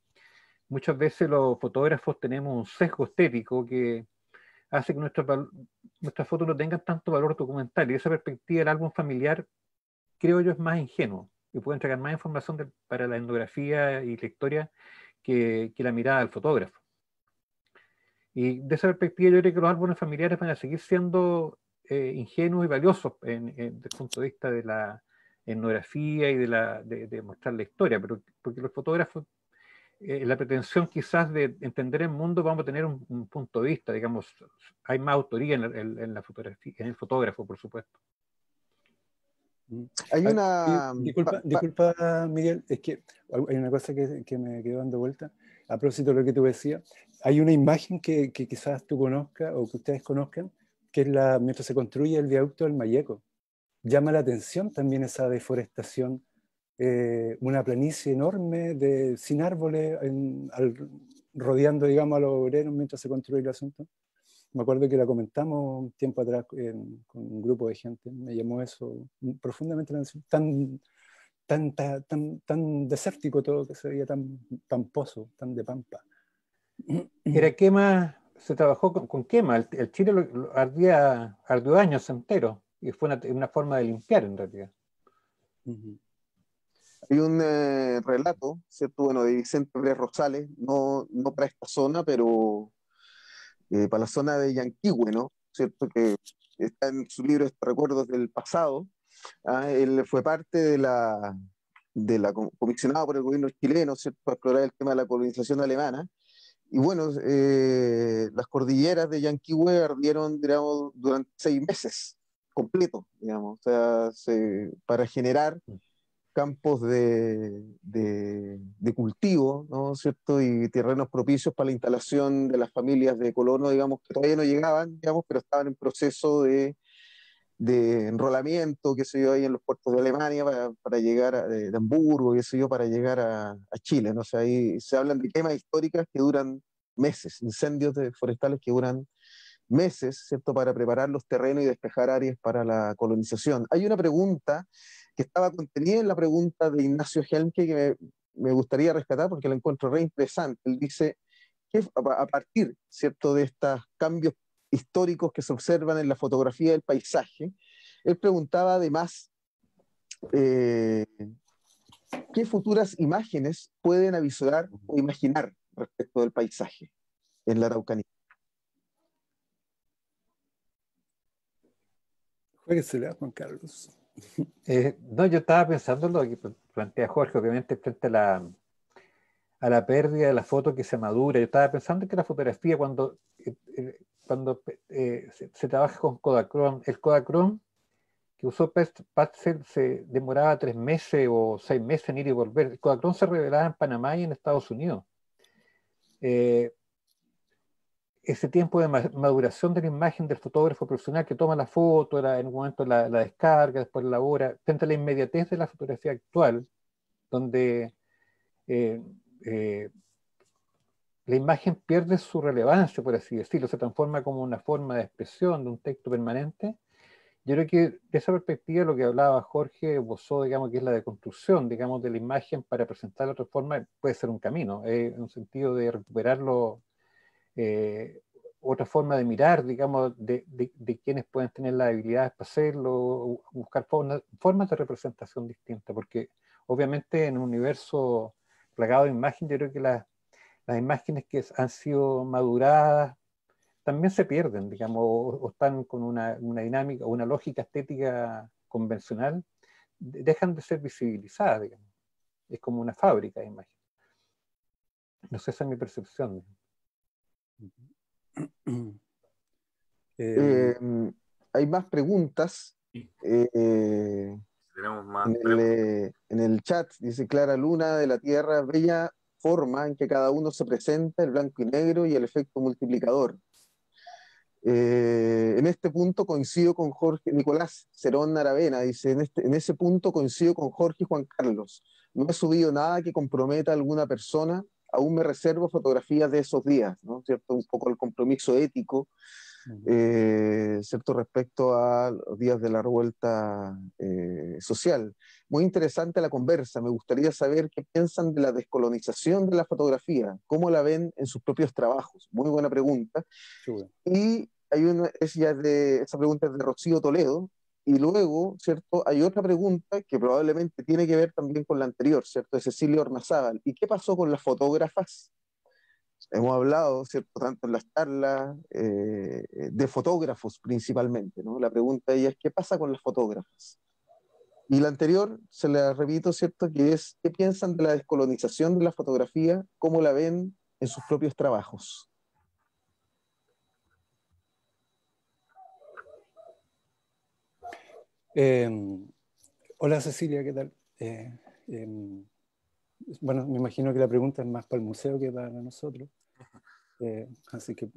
muchas veces los fotógrafos tenemos un sesgo estético que hace que nuestras fotos no tengan tanto valor documental, y de esa perspectiva el álbum familiar, creo yo, es más ingenuo y puede entregar más información para la etnografía y la historia que la mirada del fotógrafo. Y de esa perspectiva yo creo que los álbumes familiares van a seguir siendo ingenuos y valiosos desde el punto de vista de la etnografía y de mostrar la historia, pero porque los fotógrafos, la pretensión quizás de entender el mundo, vamos a tener un punto de vista, digamos, hay más autoría en la fotografía, en el fotógrafo, por supuesto. Hay una... Disculpa, Miguel, es que hay una cosa que me quedó dando vuelta. A propósito de lo que tú decías, hay una imagen que quizás tú conozcas o que ustedes conozcan, que es mientras se construye el viaducto del Malleco. Llama la atención también esa deforestación, una planicie enorme sin árboles rodeando, digamos, a los obreros mientras se construye el asunto. Me acuerdo que la comentamos un tiempo atrás con un grupo de gente, me llamó eso profundamente la atención, tan desértico todo, que se veía tan pamposo, tan de pampa. Era quema, se trabajó con quema, el Chile ardió años enteros, y fue una forma de limpiar en realidad. Hay un relato, ¿cierto? Bueno, de Vicente Pérez Rosales, no para esta zona, pero para la zona de Yanquihue, ¿no? ¿Cierto? Que está en su libro Recuerdos del Pasado. Él fue parte de la comisionado por el gobierno chileno, ¿cierto? Para explorar el tema de la colonización alemana. Y bueno, las cordilleras de Yanquihue ardieron, digamos, durante 6 meses completos, digamos, o sea, para generar campos de cultivo, ¿no? ¿Cierto? Y terrenos propicios para la instalación de las familias de colonos, digamos, que todavía no llegaban, digamos, pero estaban en proceso de de enrolamiento, qué sé yo, ahí en los puertos de Alemania para llegar de Hamburgo, qué sé yo, para llegar a Chile, ¿no? O sea, ahí se hablan de quemas históricas que duran meses, incendios forestales que duran meses, ¿cierto?, para preparar los terrenos y despejar áreas para la colonización. Hay una pregunta que estaba contenida en la pregunta de Ignacio Helmke que me gustaría rescatar porque la encuentro re interesante. Él dice que a partir, ¿cierto?, de estos cambios históricos que se observan en la fotografía del paisaje, él preguntaba además qué futuras imágenes pueden avisorar o imaginar respecto del paisaje en la Araucanía. Jueguesela, Juan Carlos. No, yo estaba pensando en lo que plantea Jorge, obviamente frente a la pérdida de la foto que se madura. Yo estaba pensando que la fotografía cuando se trabaja con Kodachrome, el Kodachrome que usó Pazzel se demoraba 3 meses o 6 meses en ir y volver. El Kodachrome se revelaba en Panamá y en Estados Unidos. Ese tiempo de maduración de la imagen del fotógrafo profesional que toma la foto, en un momento la descarga, después la elabora, frente a la inmediatez de la fotografía actual, donde eh, eh, la imagen pierde su relevancia, por así decirlo, se transforma como una forma de expresión, de un texto permanente. Yo creo que de esa perspectiva lo que hablaba Jorge Bozó, digamos, que es la deconstrucción, digamos, de la imagen para presentarla de otra forma, puede ser un camino, en un sentido de recuperarlo, otra forma de mirar, digamos, de quienes pueden tener las habilidades para hacerlo, buscar formas de representación distintas, porque obviamente en un universo plagado de imágenes, yo creo que las imágenes que han sido maduradas también se pierden, digamos, o están con una dinámica o una lógica estética convencional, dejan de ser visibilizadas, digamos. Es como una fábrica de imágenes. No sé, esa es mi percepción. Hay más preguntas. Tenemos más En el chat dice Clara Luna de la Tierra, bella forma en que cada uno se presenta, el blanco y negro y el efecto multiplicador. En este punto coincido con Jorge Nicolás Cerón Aravena, dice, en ese punto coincido con Jorge y Juan Carlos. No he subido nada que comprometa a alguna persona, aún me reservo fotografías de esos días, ¿no? ¿Cierto? Un poco el compromiso ético, ¿cierto? Respecto a los días de la revuelta social. Muy interesante la conversa, me gustaría saber qué piensan de la descolonización de la fotografía, cómo la ven en sus propios trabajos. Muy buena pregunta. Y hay esa pregunta es de Rocío Toledo, y luego, ¿cierto? Hay otra pregunta que probablemente tiene que ver también con la anterior, ¿cierto? De Cecilia Ormazábal. ¿Y qué pasó con las fotógrafas? Hemos hablado, ¿cierto?, tanto en las charlas de fotógrafos principalmente, ¿no? La pregunta de ella es, ¿qué pasa con las fotógrafas? Y la anterior, se la repito, ¿cierto?, que es, ¿qué piensan de la descolonización de la fotografía? ¿Cómo la ven en sus propios trabajos? Hola Cecilia, ¿qué tal? Bueno, me imagino que la pregunta es más para el museo que para nosotros. Así que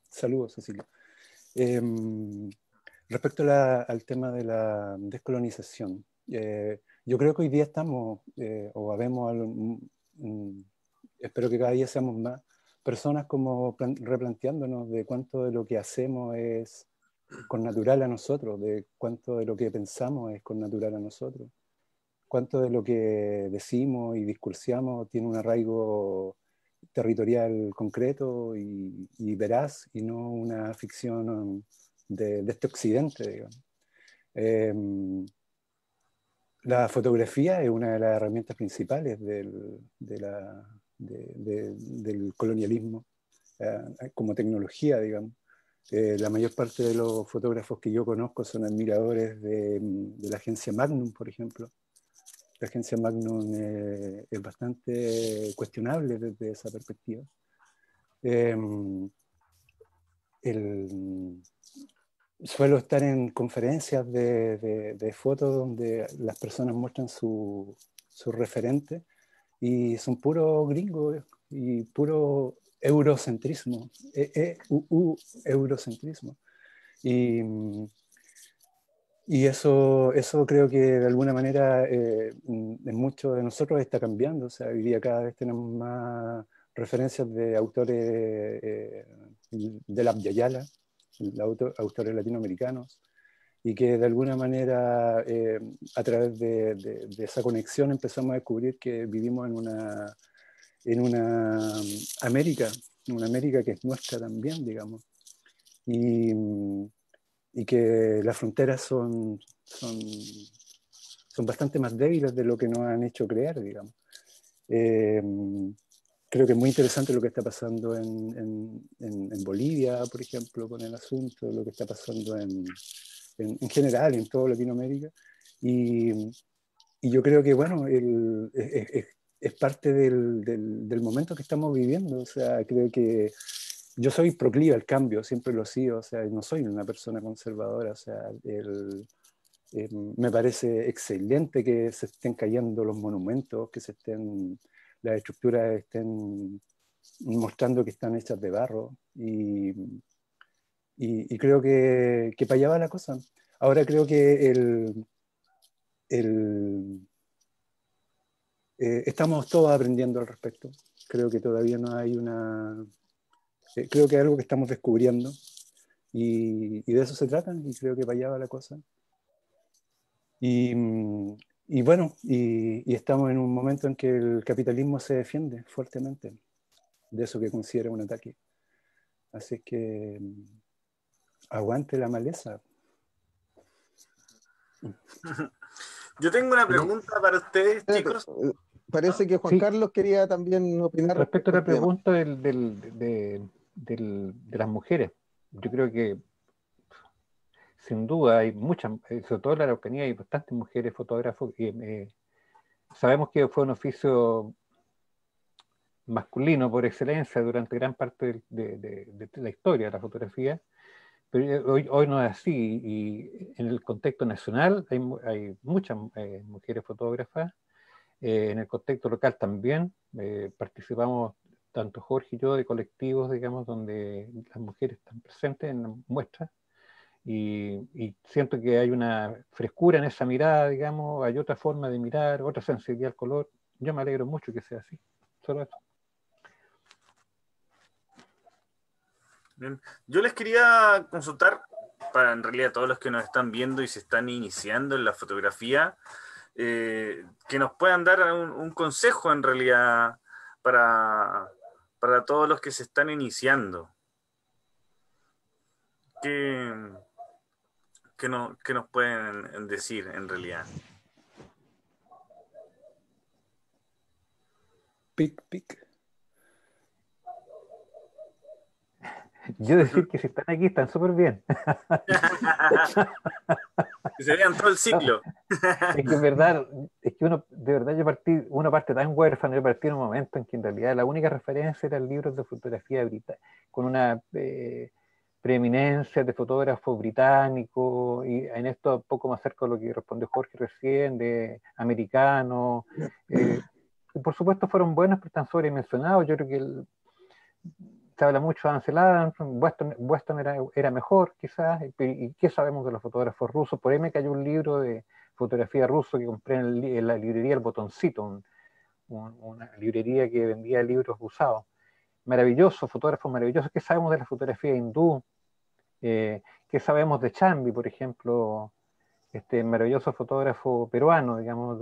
saludos, Cecilia. Respecto al tema de la descolonización, yo creo que hoy día estamos, o habemos, espero que cada día seamos más personas como replanteándonos de cuánto de lo que hacemos es connatural a nosotros, de cuánto de lo que pensamos es connatural a nosotros, cuánto de lo que decimos y discursiamos tiene un arraigo territorial concreto y veraz, y no una ficción de este occidente, digamos. La fotografía es una de las herramientas principales del colonialismo como tecnología, digamos. La mayor parte de los fotógrafos que yo conozco son admiradores de la agencia Magnum, por ejemplo. La agencia Magnum es bastante cuestionable desde esa perspectiva. Suelo estar en conferencias de fotos donde las personas muestran su referente y son puros gringos y puro eurocentrismo, eurocentrismo. Y Y eso creo que de alguna manera en muchos de nosotros está cambiando. O sea, hoy día cada vez tenemos más referencias de autores de la Yayala, autores latinoamericanos, y que de alguna manera a través de esa conexión empezamos a descubrir que vivimos en una América que es nuestra también, digamos. Y, y que las fronteras son bastante más débiles de lo que nos han hecho creer, digamos. Creo que es muy interesante lo que está pasando en Bolivia, por ejemplo, con el asunto, lo que está pasando en general, en toda Latinoamérica. Y, y yo creo que, bueno, es parte del momento que estamos viviendo. O sea, creo que yo soy proclive al cambio, siempre lo he sido. O sea, no soy una persona conservadora. O sea, me parece excelente que se estén cayendo los monumentos, que las estructuras estén mostrando que están hechas de barro. Y creo que para allá va la cosa. Ahora creo que el, estamos todos aprendiendo al respecto. Creo que todavía no hay creo que es algo que estamos descubriendo y de eso se trata y creo que para allá va la cosa. Y, y bueno, y estamos en un momento en que el capitalismo se defiende fuertemente de eso que considera un ataque. Así que aguante la maleza. Yo tengo una pregunta para ustedes, chicos. Parece que Juan Sí. Carlos quería también opinar Respecto a la al tema. pregunta de las mujeres, yo creo que sin duda hay muchas, sobre todo en la Araucanía hay bastantes mujeres fotógrafos. Sabemos que fue un oficio masculino por excelencia durante gran parte de la historia de la fotografía, pero hoy no es así, y en el contexto nacional hay muchas mujeres fotógrafas. En el contexto local también participamos, tanto Jorge y yo, de colectivos, digamos, donde las mujeres están presentes en las muestras, y siento que hay una frescura en esa mirada, digamos, hay otra forma de mirar, otra sensibilidad al color. Yo me alegro mucho que sea así, solo eso. Bien. Yo les quería consultar, para en realidad todos los que nos están viendo y se están iniciando en la fotografía, que nos puedan dar un consejo en realidad para todos los que se están iniciando. ¿Qué, qué nos pueden decir en realidad? Pic. Yo decir que si están aquí están súper bien. Que se vean todo el ciclo. Es que en verdad, es que uno parte tan huérfano. Yo partí en un momento en que en realidad la única referencia eran libros de fotografía con una preeminencia de fotógrafos británicos, y en esto poco más cerca de lo que respondió Jorge recién, de americanos. Y por supuesto fueron buenos, pero están sobredimensionados. Yo creo que se habla mucho de Ansel Adams. Weston era mejor quizás. ¿Y qué sabemos de los fotógrafos rusos? Por ahí me cayó un libro de fotografía ruso que compré en la librería El Botoncito, una librería que vendía libros usados. Maravillosos, fotógrafos maravillosos. ¿Qué sabemos de la fotografía hindú? ¿Qué sabemos de Chambi, por ejemplo? Este maravilloso fotógrafo peruano, digamos,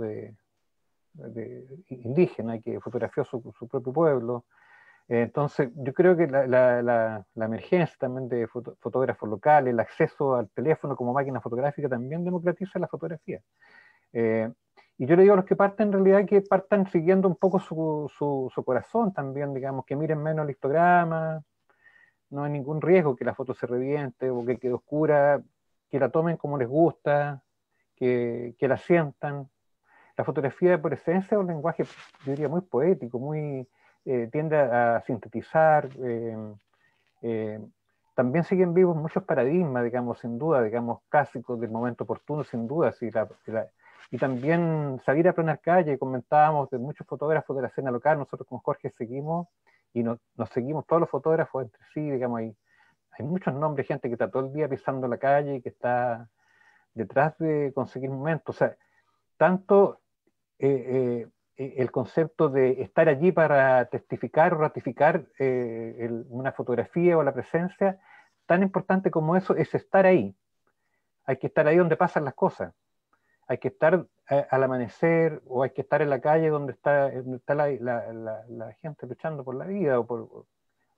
indígena, que fotografió su propio pueblo. Entonces, yo creo que la emergencia también de fotógrafos locales, el acceso al teléfono como máquina fotográfica también democratiza la fotografía. Y yo le digo a los que parten, en realidad, que partan siguiendo un poco su corazón también, digamos, que miren menos el histograma. No hay ningún riesgo que la foto se reviente o que quede oscura, que la tomen como les gusta, que la sientan. La fotografía por esencia es un lenguaje, yo diría, muy poético, tiende a sintetizar. También siguen vivos muchos paradigmas, digamos, sin duda, digamos, clásicos del momento oportuno, sin duda. Y también salir a plenar calle. Comentábamos de muchos fotógrafos de la escena local. Nosotros con Jorge seguimos y nos seguimos todos los fotógrafos entre sí, digamos. Hay muchos nombres, gente que está todo el día pisando la calle y que está detrás de conseguir momentos. O sea, tanto el concepto de estar allí para testificar o ratificar una fotografía o la presencia, tan importante como eso es estar ahí. Hay que estar ahí donde pasan las cosas. Hay que estar al amanecer, o hay que estar en la calle donde está la gente luchando por la vida,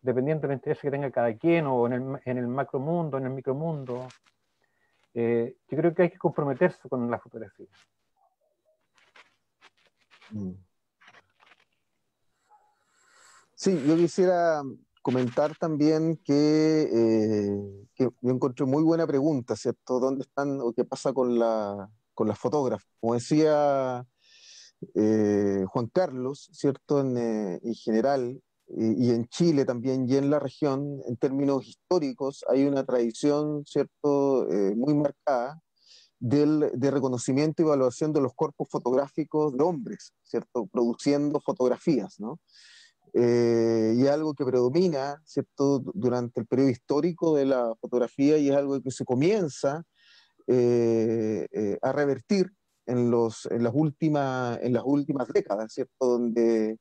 dependientemente del interés que tenga cada quien, o en el macromundo, en el micromundo. Yo creo que hay que comprometerse con la fotografía. Sí, yo quisiera comentar también que yo encontré muy buena pregunta, ¿cierto? ¿Dónde están o qué pasa con las fotógrafas? Como decía Juan Carlos, ¿cierto? En general, y en Chile también, y en la región, en términos históricos, hay una tradición, ¿cierto? Muy marcada de reconocimiento y evaluación de los cuerpos fotográficos de hombres, ¿cierto? Produciendo fotografías, ¿no? Y es algo que predomina, ¿cierto? Durante el periodo histórico de la fotografía, y es algo que se comienza a revertir en las últimas décadas, ¿cierto? Donde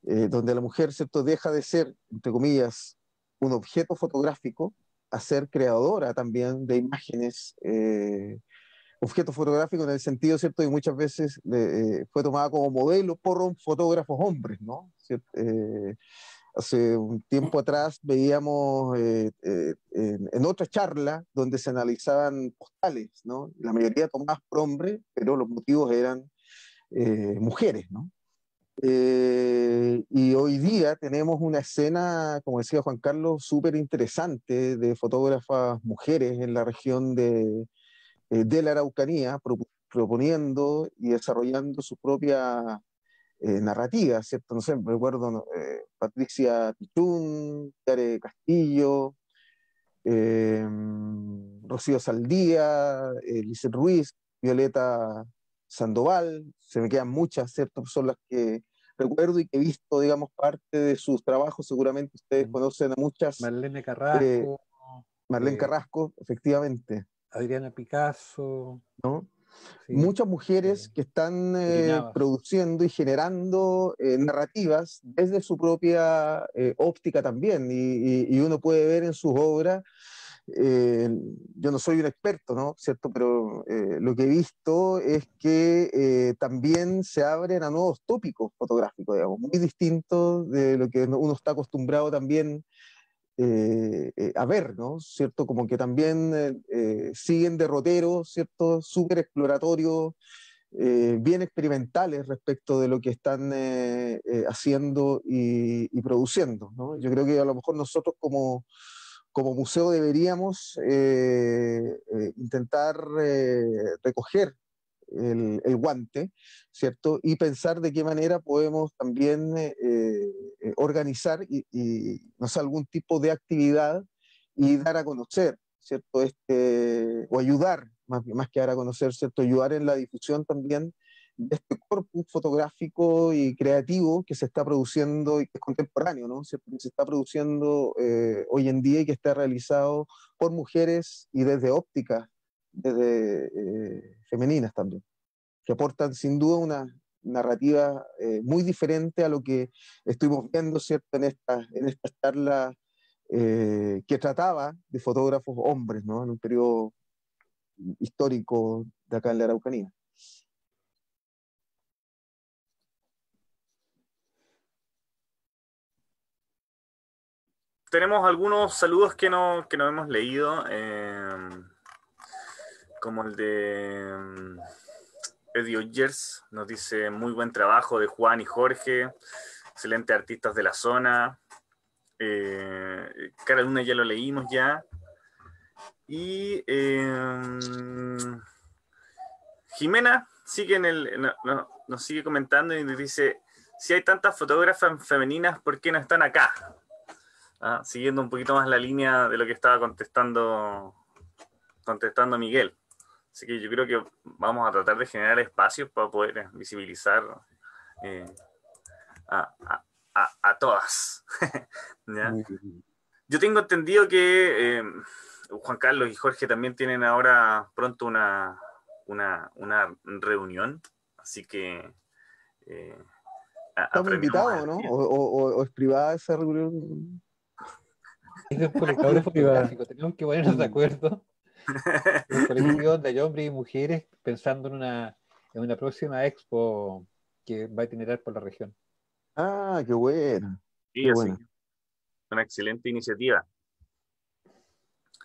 la mujer, ¿cierto? Deja de ser, entre comillas, un objeto fotográfico a ser creadora también de imágenes, objeto fotográfico en el sentido, ¿cierto? Y muchas veces fue tomada como modelo por fotógrafos hombres, ¿no? ¿Cierto? Hace un tiempo atrás veíamos en otra charla donde se analizaban postales, ¿no? La mayoría tomadas por hombres, pero los motivos eran mujeres, ¿no? Y hoy día tenemos una escena, como decía Juan Carlos, súper interesante de fotógrafas mujeres en la región de la Araucanía, proponiendo y desarrollando su propia narrativa, ¿cierto? No sé, me recuerdo, ¿no? Patricia Pichún, Yare Castillo, eh, Rocío Saldía, Lizeth Ruiz, Violeta Sandoval, se me quedan muchas, ¿cierto? Son las que recuerdo y que he visto, digamos, parte de sus trabajos. Seguramente ustedes conocen a muchas. Marlene eh, Carrasco, Marlene Carrasco, efectivamente, Adriana Picasso, ¿no? sí, Muchas mujeres que están Uri Navas. produciendo y generando narrativas desde su propia óptica también, y uno puede ver en sus obras, eh, yo no soy un experto, ¿no? ¿Cierto? Pero lo que he visto es que también se abren a nuevos tópicos fotográficos, digamos, muy distintos de lo que uno está acostumbrado también a ver, ¿no? ¿Cierto? Como que también siguen derroteros, ¿cierto? Súper exploratorios, bien experimentales respecto de lo que están haciendo y produciendo, ¿no? Yo creo que a lo mejor nosotros como museo deberíamos intentar recoger el guante, ¿cierto? Y pensar de qué manera podemos también organizar no sé, algún tipo de actividad y dar a conocer, ¿cierto? O ayudar, más que dar a conocer, ¿cierto? Ayudar en la difusión también de este corpus fotográfico y creativo que se está produciendo y que es contemporáneo, ¿no? ¿Cierto? Que se está produciendo hoy en día y que está realizado por mujeres y desde ópticas, desde femeninas también, que aportan sin duda una narrativa muy diferente a lo que estuvimos viendo, ¿cierto? En esta charla que trataba de fotógrafos hombres, ¿no? En un periodo histórico de acá en la Araucanía. Tenemos algunos saludos que no hemos leído, como el de Eddie Oyers, nos dice muy buen trabajo de Juan y Jorge, excelentes artistas de la zona. Cara Luna ya lo leímos ya. Y Jimena sigue nos sigue comentando y nos dice, si hay tantas fotógrafas femeninas, ¿por qué no están acá? Siguiendo un poquito más la línea de lo que estaba contestando Miguel. Así que yo creo que vamos a tratar de generar espacios para poder visibilizar a todas. ¿Ya? Muy bien. Yo tengo entendido que Juan Carlos y Jorge también tienen ahora pronto una reunión, así que ¿Estamos invitados, no? ¿O es privada esa reunión? Es de un colectivo Ahora es privada. fotográfico, tenemos que ponernos de acuerdo. Un colectivo de hombres y mujeres pensando en una próxima expo que va a itinerar por la región. Ah, qué buena. Sí, Qué así buena. que una excelente iniciativa.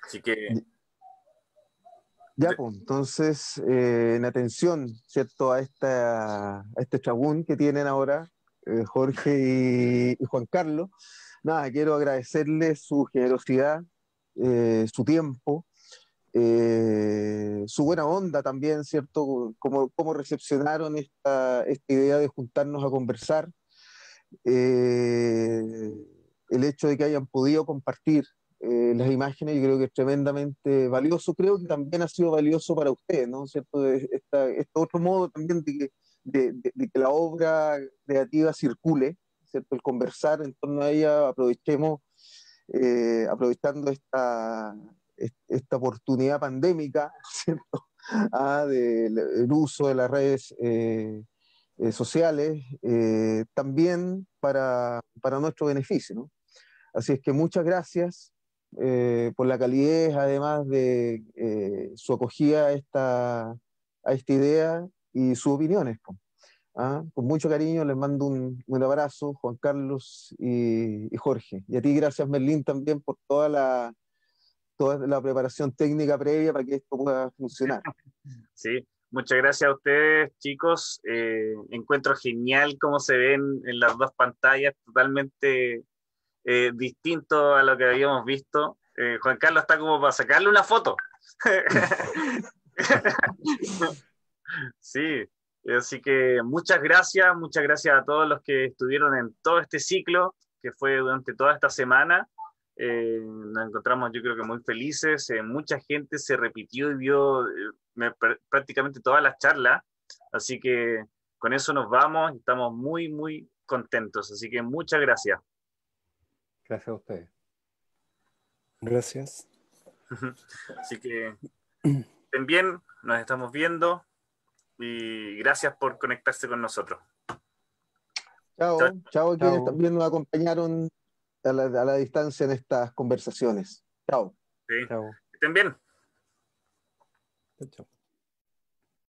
Así que Ya, pues, entonces, en atención, ¿cierto? A este chabún que tienen ahora, Jorge y Juan Carlos, nada, quiero agradecerles su generosidad, su tiempo, su buena onda también, ¿cierto? Cómo recepcionaron esta idea de juntarnos a conversar, eh, el hecho de que hayan podido compartir las imágenes, yo creo que es tremendamente valioso. Creo que también ha sido valioso para ustedes, ¿no? ¿Cierto? Este otro modo también de que la obra creativa circule, ¿cierto? El conversar en torno a ella, aprovechando esta oportunidad pandémica, ¿cierto? Del uso de las redes sociales, también para nuestro beneficio, ¿no? Así es que muchas gracias por la calidez, además de su acogida a esta idea y sus opiniones, po. Con mucho cariño les mando un abrazo, Juan Carlos y Jorge. Y a ti gracias, Merlín, también por toda la preparación técnica previa para que esto pueda funcionar. sí, muchas gracias a ustedes, chicos. Encuentro genial cómo se ven en las dos pantallas, totalmente distinto a lo que habíamos visto. Juan Carlos está como para sacarle una foto. Sí, así que muchas gracias a todos los que estuvieron en todo este ciclo, que fue durante toda esta semana. Nos encontramos yo creo que muy felices, mucha gente se repitió y vio prácticamente todas las charlas, así que con eso nos vamos y estamos muy, muy contentos, así que muchas gracias. Gracias a ustedes. Gracias. Así que estén bien, nos estamos viendo y gracias por conectarse con nosotros. Chao, chao a quienes Chao. también nos acompañaron a la distancia en estas conversaciones. Chao. Sí. Chao. Estén bien. Chao.